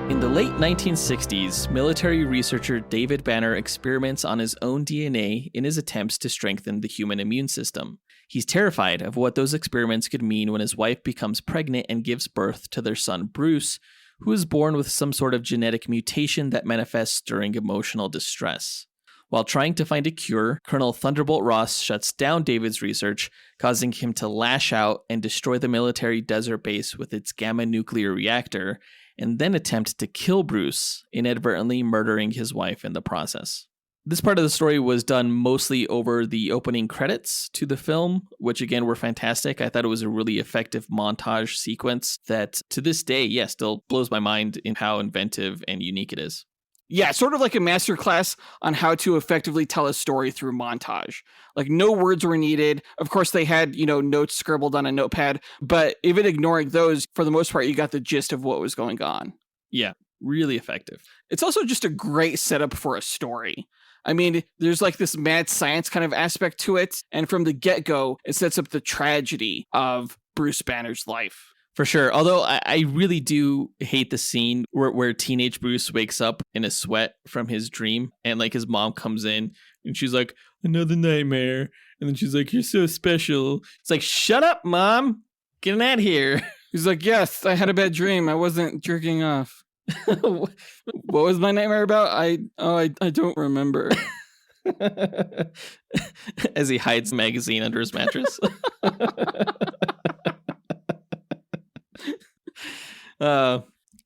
In the late 1960s, military researcher David Banner experiments on his own DNA in his attempts to strengthen the human immune system. He's terrified of what those experiments could mean when his wife becomes pregnant and gives birth to their son Bruce, who is born with some sort of genetic mutation that manifests during emotional distress. While trying to find a cure, Colonel Thunderbolt Ross shuts down David's research, causing him to lash out and destroy the military desert base with its gamma nuclear reactor, and then attempt to kill Bruce, inadvertently murdering his wife in the process. This part of the story was done mostly over the opening credits to the film, which again were fantastic. I thought it was a really effective montage sequence that to this day, still blows my mind in how inventive and unique it is. Yeah, sort of like a masterclass on how to effectively tell a story through montage. Like no words were needed. Of course, they had, notes scribbled on a notepad, but even ignoring those, for the most part, you got the gist of what was going on. Yeah, really effective. It's also just a great setup for a story. I mean, there's like this mad science kind of aspect to it. And from the get-go, it sets up the tragedy of Bruce Banner's life. For sure. Although I really do hate the scene where teenage Bruce wakes up in a sweat from his dream and like his mom comes in and she's like, another nightmare. And then she's like, you're so special. It's like, shut up, Mom. Get out of here. He's like, yes, I had a bad dream. I wasn't jerking off. What was my nightmare about? I don't remember. As he hides the magazine under his mattress.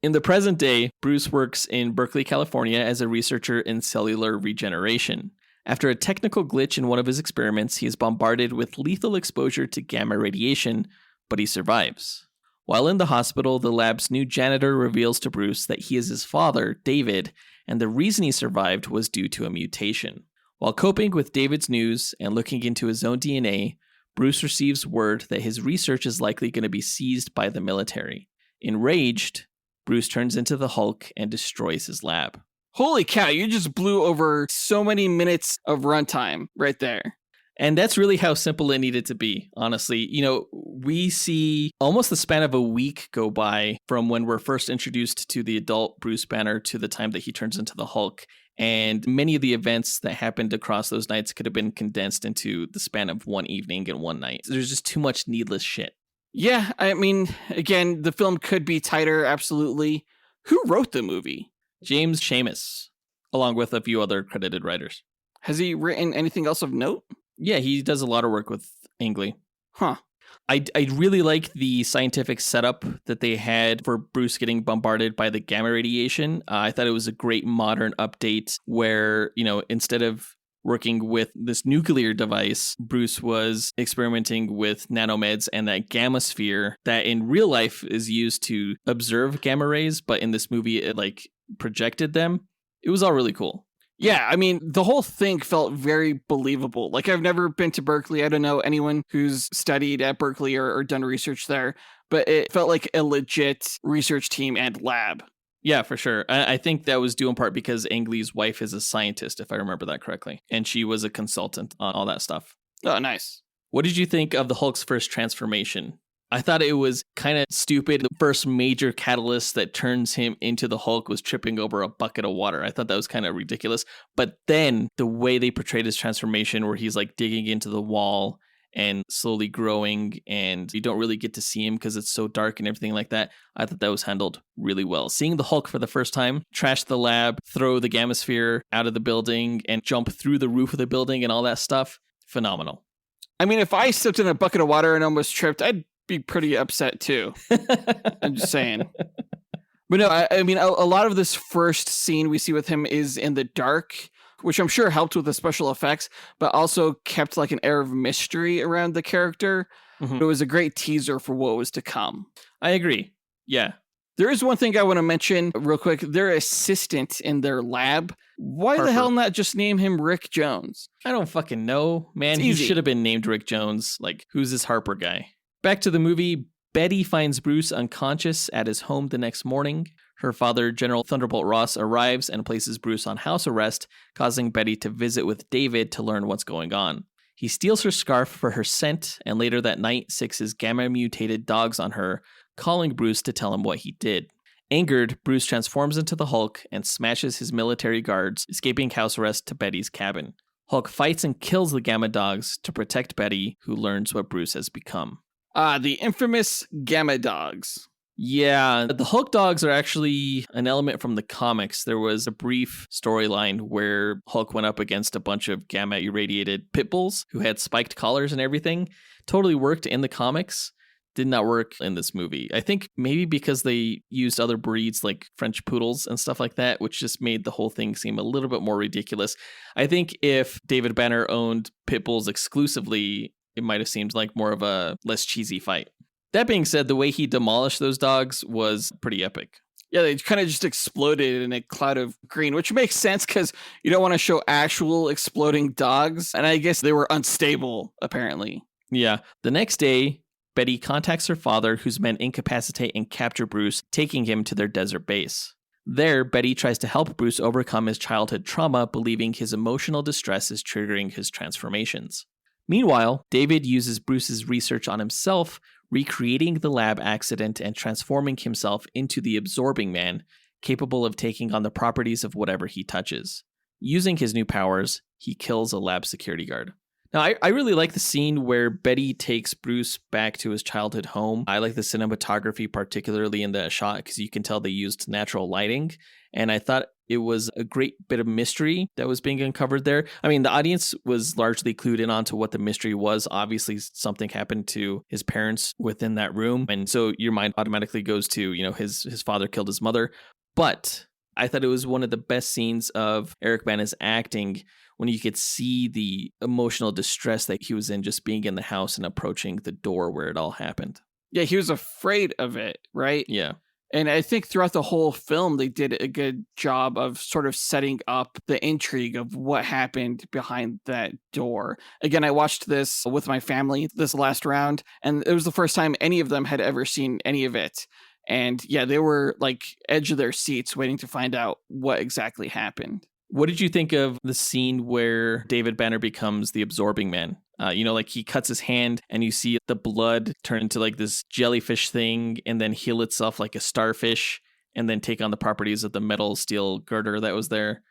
In the present day, Bruce works in Berkeley, California as a researcher in cellular regeneration. After a technical glitch in one of his experiments, he is bombarded with lethal exposure to gamma radiation, but he survives. While in the hospital, the lab's new janitor reveals to Bruce that he is his father, David, and the reason he survived was due to a mutation. While coping with David's news and looking into his own DNA, Bruce receives word that his research is likely going to be seized by the military. Enraged, Bruce turns into the Hulk and destroys his lab. Holy cow, you just blew over so many minutes of runtime right there. And that's really how simple it needed to be, honestly. We see almost the span of a week go by from when we're first introduced to the adult Bruce Banner to the time that he turns into the Hulk. And many of the events that happened across those nights could have been condensed into the span of one evening and one night. There's just too much needless shit. Yeah, I mean, again, the film could be tighter, absolutely. Who wrote the movie? James Schamus, along with a few other credited writers. Has he written anything else of note? Yeah, he does a lot of work with Ang Lee. Huh. I really like the scientific setup that they had for Bruce getting bombarded by the gamma radiation. I thought it was a great modern update where, instead of working with this nuclear device, Bruce was experimenting with nanomeds and that gamma sphere that in real life is used to observe gamma rays, but in this movie it projected them. It was all really cool. Yeah, I mean, the whole thing felt very believable. I've never been to Berkeley. I don't know anyone who's studied at Berkeley or done research there, but it felt like a legit research team and lab. Yeah, for sure. I think that was due in part because Ang Lee's wife is a scientist, if I remember that correctly, and she was a consultant on all that stuff. Oh, nice. What did you think of the Hulk's first transformation? I thought it was kind of stupid. The first major catalyst that turns him into the Hulk was tripping over a bucket of water. I thought that was kind of ridiculous. But then the way they portrayed his transformation, where he's digging into the wall and slowly growing, and you don't really get to see him because it's so dark and everything like that, I thought that was handled really well. Seeing the Hulk for the first time, trash the lab, throw the gamma sphere out of the building, and jump through the roof of the building and all that stuff, phenomenal. I mean, if I stepped in a bucket of water and almost tripped, I'd be pretty upset too. I'm just saying. But no, I mean, a lot of this first scene we see with him is in the dark, which I'm sure helped with the special effects, but also kept an air of mystery around the character. Mm-hmm. It was a great teaser for what was to come. I agree. Yeah. There is one thing I want to mention real quick. Their assistant in their lab. Why Harper. The hell not just name him Rick Jones? I don't fucking know, man. He should have been named Rick Jones. Who's this Harper guy? Back to the movie, Betty finds Bruce unconscious at his home the next morning. Her father, General Thunderbolt Ross, arrives and places Bruce on house arrest, causing Betty to visit with David to learn what's going on. He steals her scarf for her scent, and later that night sicks his gamma-mutated dogs on her, calling Bruce to tell him what he did. Angered, Bruce transforms into the Hulk and smashes his military guards, escaping house arrest to Betty's cabin. Hulk fights and kills the gamma dogs to protect Betty, who learns what Bruce has become. The infamous Gamma Dogs. Yeah, the Hulk dogs are actually an element from the comics. There was a brief storyline where Hulk went up against a bunch of gamma irradiated pit bulls who had spiked collars and everything. Totally worked in the comics. Did not work in this movie. I think maybe because they used other breeds like French poodles and stuff like that, which just made the whole thing seem a little bit more ridiculous. I think if David Banner owned pit bulls exclusively, it might have seemed like more of a less cheesy fight. That being said, the way he demolished those dogs was pretty epic. Yeah, they kind of just exploded in a cloud of green, which makes sense because you don't want to show actual exploding dogs. And I guess they were unstable, apparently. Yeah. The next day, Betty contacts her father, whose men incapacitate and capture Bruce, taking him to their desert base. There, Betty tries to help Bruce overcome his childhood trauma, believing his emotional distress is triggering his transformations. Meanwhile, David uses Bruce's research on himself, recreating the lab accident and transforming himself into the Absorbing Man, capable of taking on the properties of whatever he touches. Using his new powers, he kills a lab security guard. Now, I really like the scene where Betty takes Bruce back to his childhood home. I like the cinematography, particularly in the shot, because you can tell they used natural lighting. And I thought it was a great bit of mystery that was being uncovered there. I mean, the audience was largely clued in onto what the mystery was. Obviously, something happened to his parents within that room. And so your mind automatically goes to, his father killed his mother. But I thought it was one of the best scenes of Eric Bana's acting when you could see the emotional distress that he was in just being in the house and approaching the door where it all happened. Yeah, he was afraid of it, right? Yeah. And I think throughout the whole film, they did a good job of sort of setting up the intrigue of what happened behind that door. Again, I watched this with my family this last round, and it was the first time any of them had ever seen any of it. And yeah, they were like edge of their seats waiting to find out what exactly happened. What did you think of the scene where David Banner becomes the absorbing man? Like he cuts his hand and you see the blood turn into like this jellyfish thing and then heal itself like a starfish and then take on the properties of the metal steel girder that was there.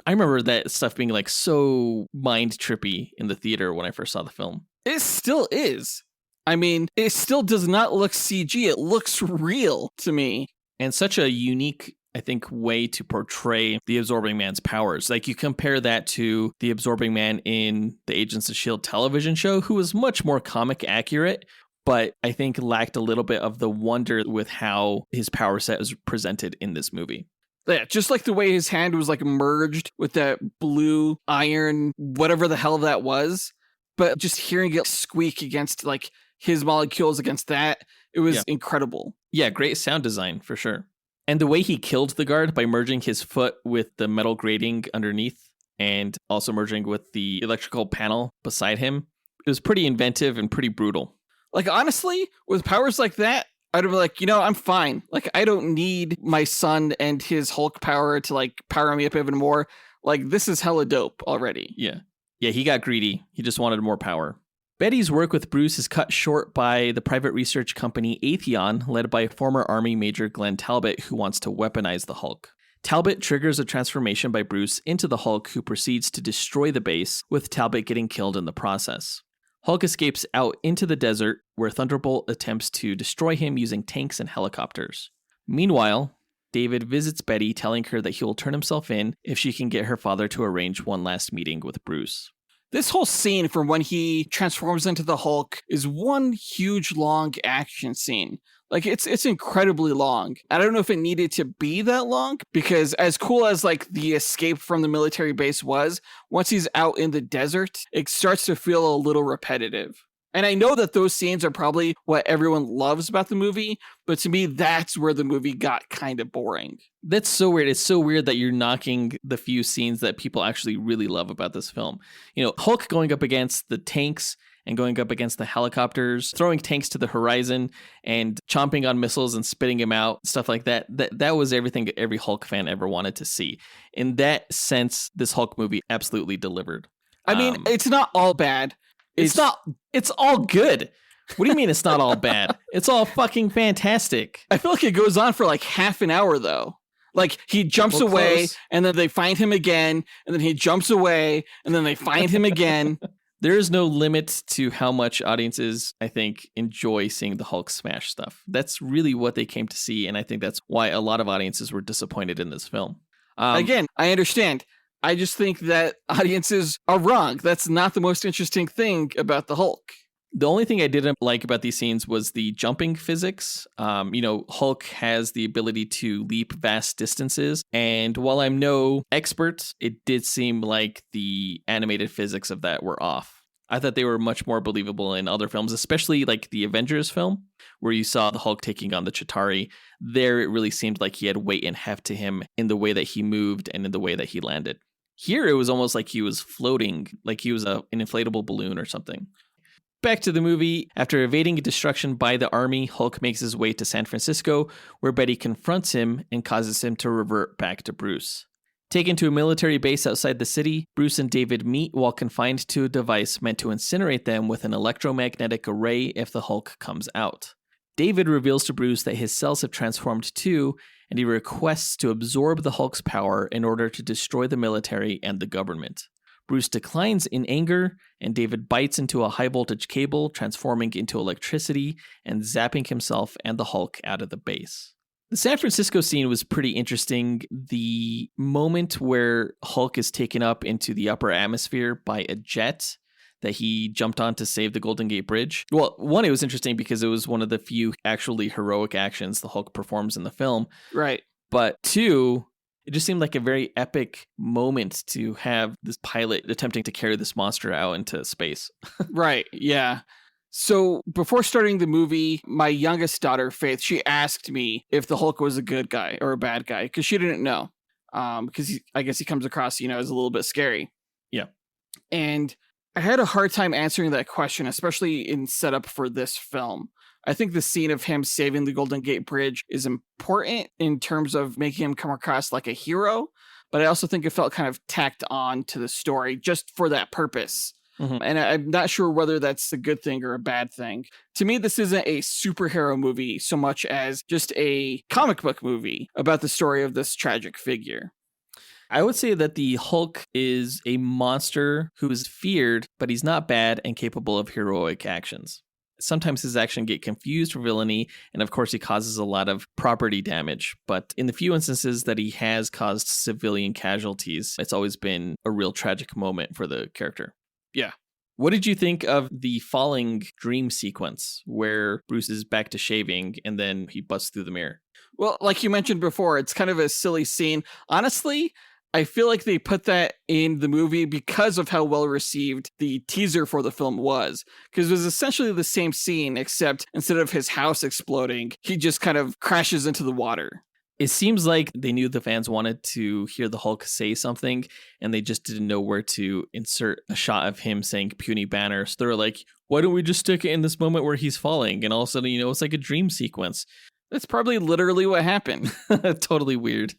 I remember that stuff being like so mind trippy in the theater when I first saw the film. It still is. I mean, it still does not look CG. It looks real to me. And such a unique, I think, way to portray the Absorbing Man's powers. Like you compare that to the Absorbing Man in the Agents of S.H.I.E.L.D. television show, who was much more comic accurate, but I think lacked a little bit of the wonder with how his power set was presented in this movie. Yeah, just like the way his hand was like merged with that blue iron, whatever the hell that was. But just hearing it squeak against like his molecules against that, it was incredible. Yeah, great sound design for sure. And the way he killed the guard by merging his foot with the metal grating underneath and also merging with the electrical panel beside him, it was pretty inventive and pretty brutal. Like, honestly, with powers like that, I'd be like, I'm fine. Like, I don't need my son and his Hulk power to like power me up even more. Like, this is hella dope already. Yeah, he got greedy. He just wanted more power. Betty's work with Bruce is cut short by the private research company Atheon, led by former Army Major Glenn Talbot, who wants to weaponize the Hulk. Talbot triggers a transformation by Bruce into the Hulk, who proceeds to destroy the base, with Talbot getting killed in the process. Hulk escapes out into the desert, where Thunderbolt attempts to destroy him using tanks and helicopters. Meanwhile, David visits Betty, telling her that he will turn himself in if she can get her father to arrange one last meeting with Bruce. This whole scene from when he transforms into the Hulk is one huge long action scene. Like it's incredibly long. I don't know if it needed to be that long because as cool as like the escape from the military base was, once he's out in the desert, it starts to feel a little repetitive. And I know that those scenes are probably what everyone loves about the movie, but to me, that's where the movie got kind of boring. That's so weird. It's so weird that you're knocking the few scenes that people actually really love about this film. Hulk going up against the tanks and going up against the helicopters, throwing tanks to the horizon and chomping on missiles and spitting them out, stuff like that. That was everything every Hulk fan ever wanted to see. In that sense, this Hulk movie absolutely delivered. I mean, it's not all bad. It's all good. What do you mean it's not all bad? It's all fucking fantastic. I feel like it goes on for like half an hour though. Like he jumps away close. And then they find him again and then he jumps away and then they find him again. There is no limit to how much audiences, I think, enjoy seeing the Hulk smash stuff. That's really what they came to see. And I think that's why a lot of audiences were disappointed in this film. Again, I understand. I just think that audiences are wrong. That's not the most interesting thing about the Hulk. The only thing I didn't like about these scenes was the jumping physics. Hulk has the ability to leap vast distances. And while I'm no expert, it did seem like the animated physics of that were off. I thought they were much more believable in other films, especially like the Avengers film, where you saw the Hulk taking on the Chitauri. There, it really seemed like he had weight and heft to him in the way that he moved and in the way that he landed. Here, it was almost like he was floating, like he was an inflatable balloon or something. Back to the movie. After evading destruction by the army, Hulk makes his way to San Francisco, where Betty confronts him and causes him to revert back to Bruce. Taken to a military base outside the city, Bruce and David meet while confined to a device meant to incinerate them with an electromagnetic array if the Hulk comes out. David reveals to Bruce that his cells have transformed too, and he requests to absorb the Hulk's power in order to destroy the military and the government. Bruce declines in anger, and David bites into a high-voltage cable, transforming into electricity and zapping himself and the Hulk out of the base. The San Francisco scene was pretty interesting. The moment where Hulk is taken up into the upper atmosphere by a jet that he jumped on to save the Golden Gate Bridge. Well, one, it was interesting because it was one of the few actually heroic actions the Hulk performs in the film. Right. But two, it just seemed like a very epic moment to have this pilot attempting to carry this monster out into space. Right, yeah. So before starting the movie, my youngest daughter, Faith, she asked me if the Hulk was a good guy or a bad guy because she didn't know. Because I guess he comes across, as a little bit scary. Yeah. And I had a hard time answering that question, especially in setup for this film. I think the scene of him saving the Golden Gate Bridge is important in terms of making him come across like a hero, but I also think it felt kind of tacked on to the story just for that purpose. And I'm not sure whether that's a good thing or a bad thing. To me, this isn't a superhero movie so much as just a comic book movie about the story of this tragic figure. I would say that the Hulk is a monster who is feared, but he's not bad and capable of heroic actions. Sometimes his actions get confused for villainy, and of course he causes a lot of property damage. But in the few instances that he has caused civilian casualties, it's always been a real tragic moment for the character. Yeah. What did you think of the falling dream sequence where Bruce is back to shaving and then he busts through the mirror? Well, like you mentioned before, it's kind of a silly scene. Honestly, I feel like they put that in the movie because of how well received the teaser for the film was. Because it was essentially the same scene, except instead of his house exploding, he just kind of crashes into the water. It seems like they knew the fans wanted to hear the Hulk say something, and they just didn't know where to insert a shot of him saying puny banner. So they're like, why don't we just stick it in this moment where he's falling? And all of a sudden, it's like a dream sequence. That's probably literally what happened. Totally weird.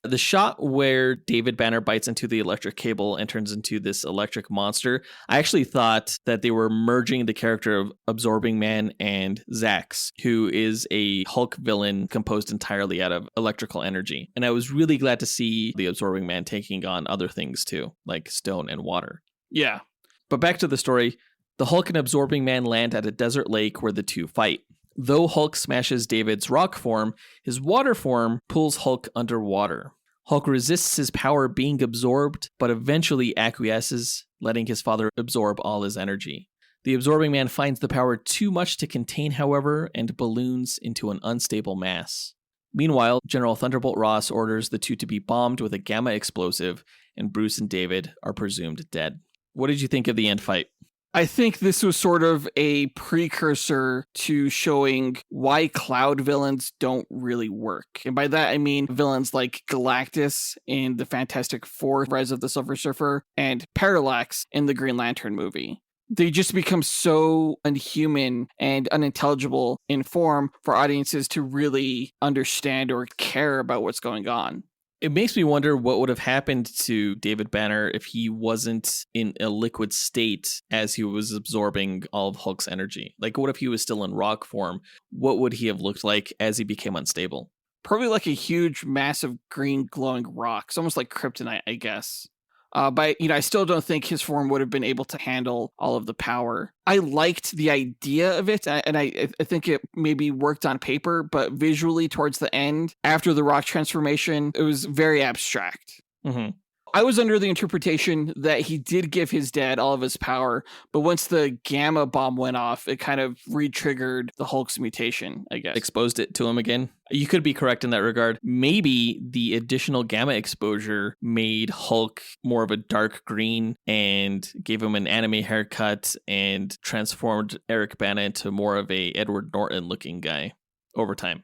The shot where David Banner bites into the electric cable and turns into this electric monster, I actually thought that they were merging the character of Absorbing Man and Zax, who is a Hulk villain composed entirely out of electrical energy. And I was really glad to see the Absorbing Man taking on other things too, like stone and water. Yeah. But back to the story. The Hulk and Absorbing Man land at a desert lake where the two fight. Though Hulk smashes David's rock form, his water form pulls Hulk underwater. Hulk resists his power being absorbed, but eventually acquiesces, letting his father absorb all his energy. The Absorbing Man finds the power too much to contain, however, and balloons into an unstable mass. Meanwhile, General Thunderbolt Ross orders the two to be bombed with a gamma explosive, and Bruce and David are presumed dead. What did you think of the end fight? I think this was sort of a precursor to showing why cloud villains don't really work. And by that, I mean villains like Galactus in the Fantastic Four, Rise of the Silver Surfer, and Parallax in the Green Lantern movie. They just become so unhuman and unintelligible in form for audiences to really understand or care about what's going on. It makes me wonder what would have happened to David Banner if he wasn't in a liquid state as he was absorbing all of Hulk's energy. Like, what if he was still in rock form? What would he have looked like as he became unstable? Probably like a huge, massive green glowing rock. It's almost like kryptonite, I guess. But I still don't think his form would have been able to handle all of the power. I liked the idea of it, and I think it maybe worked on paper, but visually towards the end, after the rock transformation, it was very abstract. Mm-hmm. I was under the interpretation that he did give his dad all of his power, but once the gamma bomb went off, it kind of re-triggered the Hulk's mutation, I guess. Exposed it to him again. You could be correct in that regard. Maybe the additional gamma exposure made Hulk more of a dark green and gave him an anime haircut and transformed Eric Bana into more of a Edward Norton looking guy over time.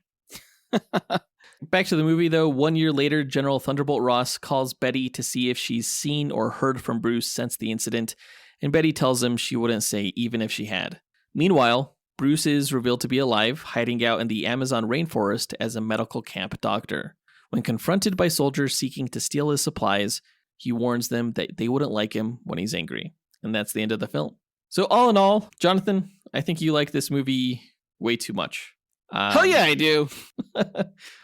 Back to the movie, though. 1 year later, General Thunderbolt Ross calls Betty to see if she's seen or heard from Bruce since the incident, and Betty tells him she wouldn't say even if she had. Meanwhile, Bruce is revealed to be alive, hiding out in the Amazon rainforest as a medical camp doctor. When confronted by soldiers seeking to steal his supplies, he warns them that they wouldn't like him when he's angry. And that's the end of the film. So all in all, Jonathan, I think you like this movie way too much. Hell yeah, I do.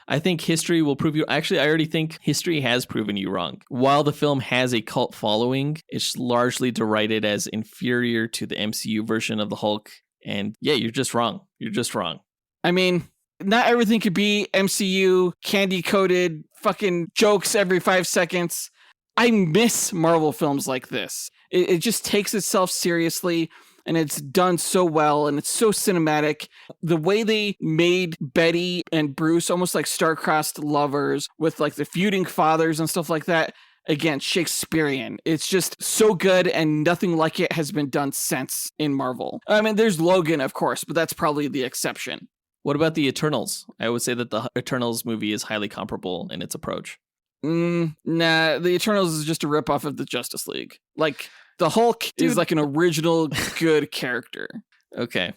I think history will prove you. Actually, I already think history has proven you wrong. While the film has a cult following, it's largely derided as inferior to the MCU version of the Hulk. And yeah, you're just wrong. You're just wrong. I mean, not everything could be MCU candy-coated fucking jokes every 5 seconds. I miss Marvel films like this. It just takes itself seriously. And it's done so well, and it's so cinematic. The way they made Betty and Bruce almost like star-crossed lovers with like the feuding fathers and stuff like that. Again, Shakespearean. It's just so good, and nothing like it has been done since in Marvel. I mean, there's Logan, of course, but that's probably the exception. What about the Eternals? I would say that the Eternals movie is highly comparable in its approach. Nah, the Eternals is just a ripoff of the Justice League. Like, the Hulk is like an original good character. Okay.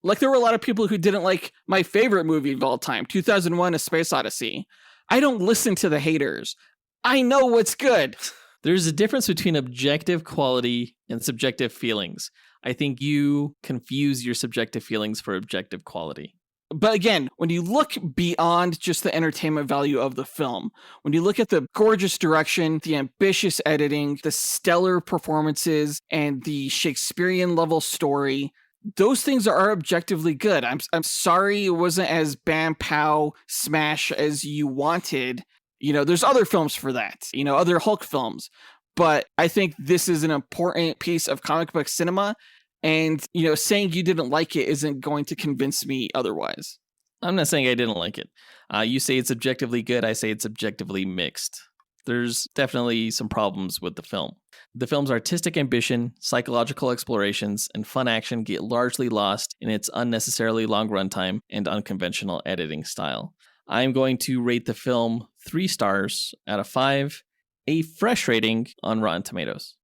Like, there were a lot of people who didn't like my favorite movie of all time, 2001: A Space Odyssey. I don't listen to the haters. I know what's good. There's a difference between objective quality and subjective feelings. I think you confuse your subjective feelings for objective quality. But again, when you look beyond just the entertainment value of the film, when you look at the gorgeous direction, the ambitious editing, the stellar performances, and the Shakespearean level story, those things are objectively good. I'm sorry it wasn't as bam pow smash as you wanted. You know, there's other films for that, you know, other Hulk films. But I think this is an important piece of comic book cinema. And, you know, saying you didn't like it isn't going to convince me otherwise. I'm not saying I didn't like it. You say it's objectively good. I say it's objectively mixed. There's definitely some problems with the film. The film's artistic ambition, psychological explorations, and fun action get largely lost in its unnecessarily long runtime and unconventional editing style. I'm going to rate the film 3 stars out of 5, a fresh rating on Rotten Tomatoes.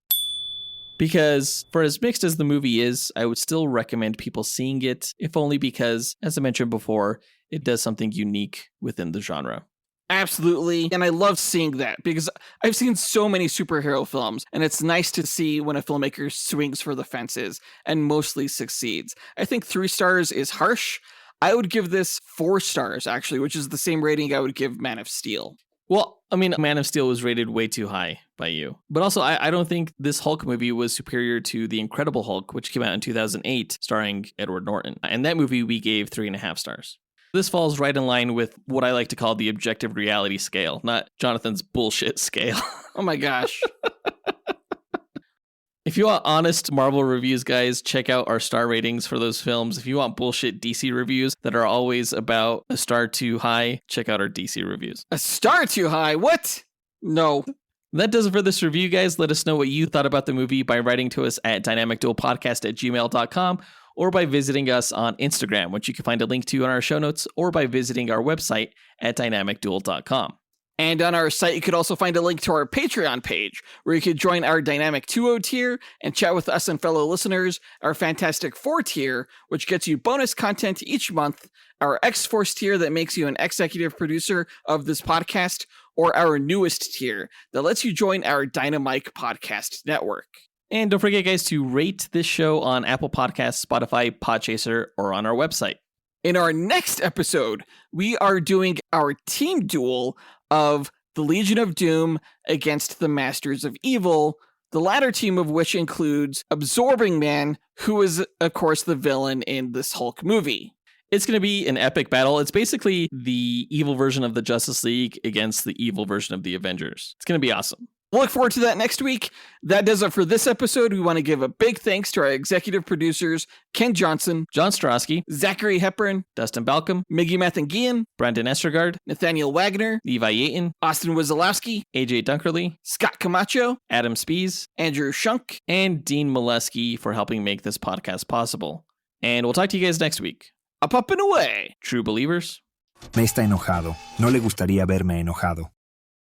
Because for as mixed as the movie is, I would still recommend people seeing it, if only because, as I mentioned before, it does something unique within the genre. Absolutely. And I love seeing that because I've seen so many superhero films, and it's nice to see when a filmmaker swings for the fences and mostly succeeds. I think 3 stars is harsh. I would give this 4 stars, actually, which is the same rating I would give Man of Steel. Well, I mean, Man of Steel was rated way too high by you. But also, I don't think this Hulk movie was superior to The Incredible Hulk, which came out in 2008, starring Edward Norton. And that movie we gave 3.5 stars. This falls right in line with what I like to call the objective reality scale, not Jonathan's bullshit scale. Oh my gosh. If you want honest Marvel reviews, guys, check out our star ratings for those films. If you want bullshit DC reviews that are always about a star too high, check out our DC reviews. A star too high? What? No. That does it for this review, guys. Let us know what you thought about the movie by writing to us at dynamicduelpodcast@gmail.com or by visiting us on Instagram, which you can find a link to in our show notes, or by visiting our website at dynamicduel.com. And on our site, you could also find a link to our Patreon page, where you could join our Dynamic 2.0 tier and chat with us and fellow listeners, our Fantastic 4 tier, which gets you bonus content each month, our X-Force tier that makes you an executive producer of this podcast, or our newest tier that lets you join our Dynamike podcast network. And don't forget, guys, to rate this show on Apple Podcasts, Spotify, Podchaser, or on our website. In our next episode, we are doing our team duel of the Legion of Doom against the Masters of Evil, the latter team of which includes Absorbing Man, who is, of course, the villain in this Hulk movie. It's going to be an epic battle. It's basically the evil version of the Justice League against the evil version of the Avengers. It's going to be awesome. We'll look forward to that next week. That does it for this episode. We want to give a big thanks to our executive producers, Ken Johnson, John Starosky, Zachary Hepburn, Dustyn Balcom, Miggy Matanguihan, Brandon Estergard, Nathaniel Wagner, Levi Yeaton, Wesolowski, AJ Dunkerley, Scott Camacho, Adam Speas, Andrew Schunk, and Dean Maleski for helping make this podcast possible. And we'll talk to you guys next week. Up and away. True believers. Me está enojado. No le gustaría verme enojado.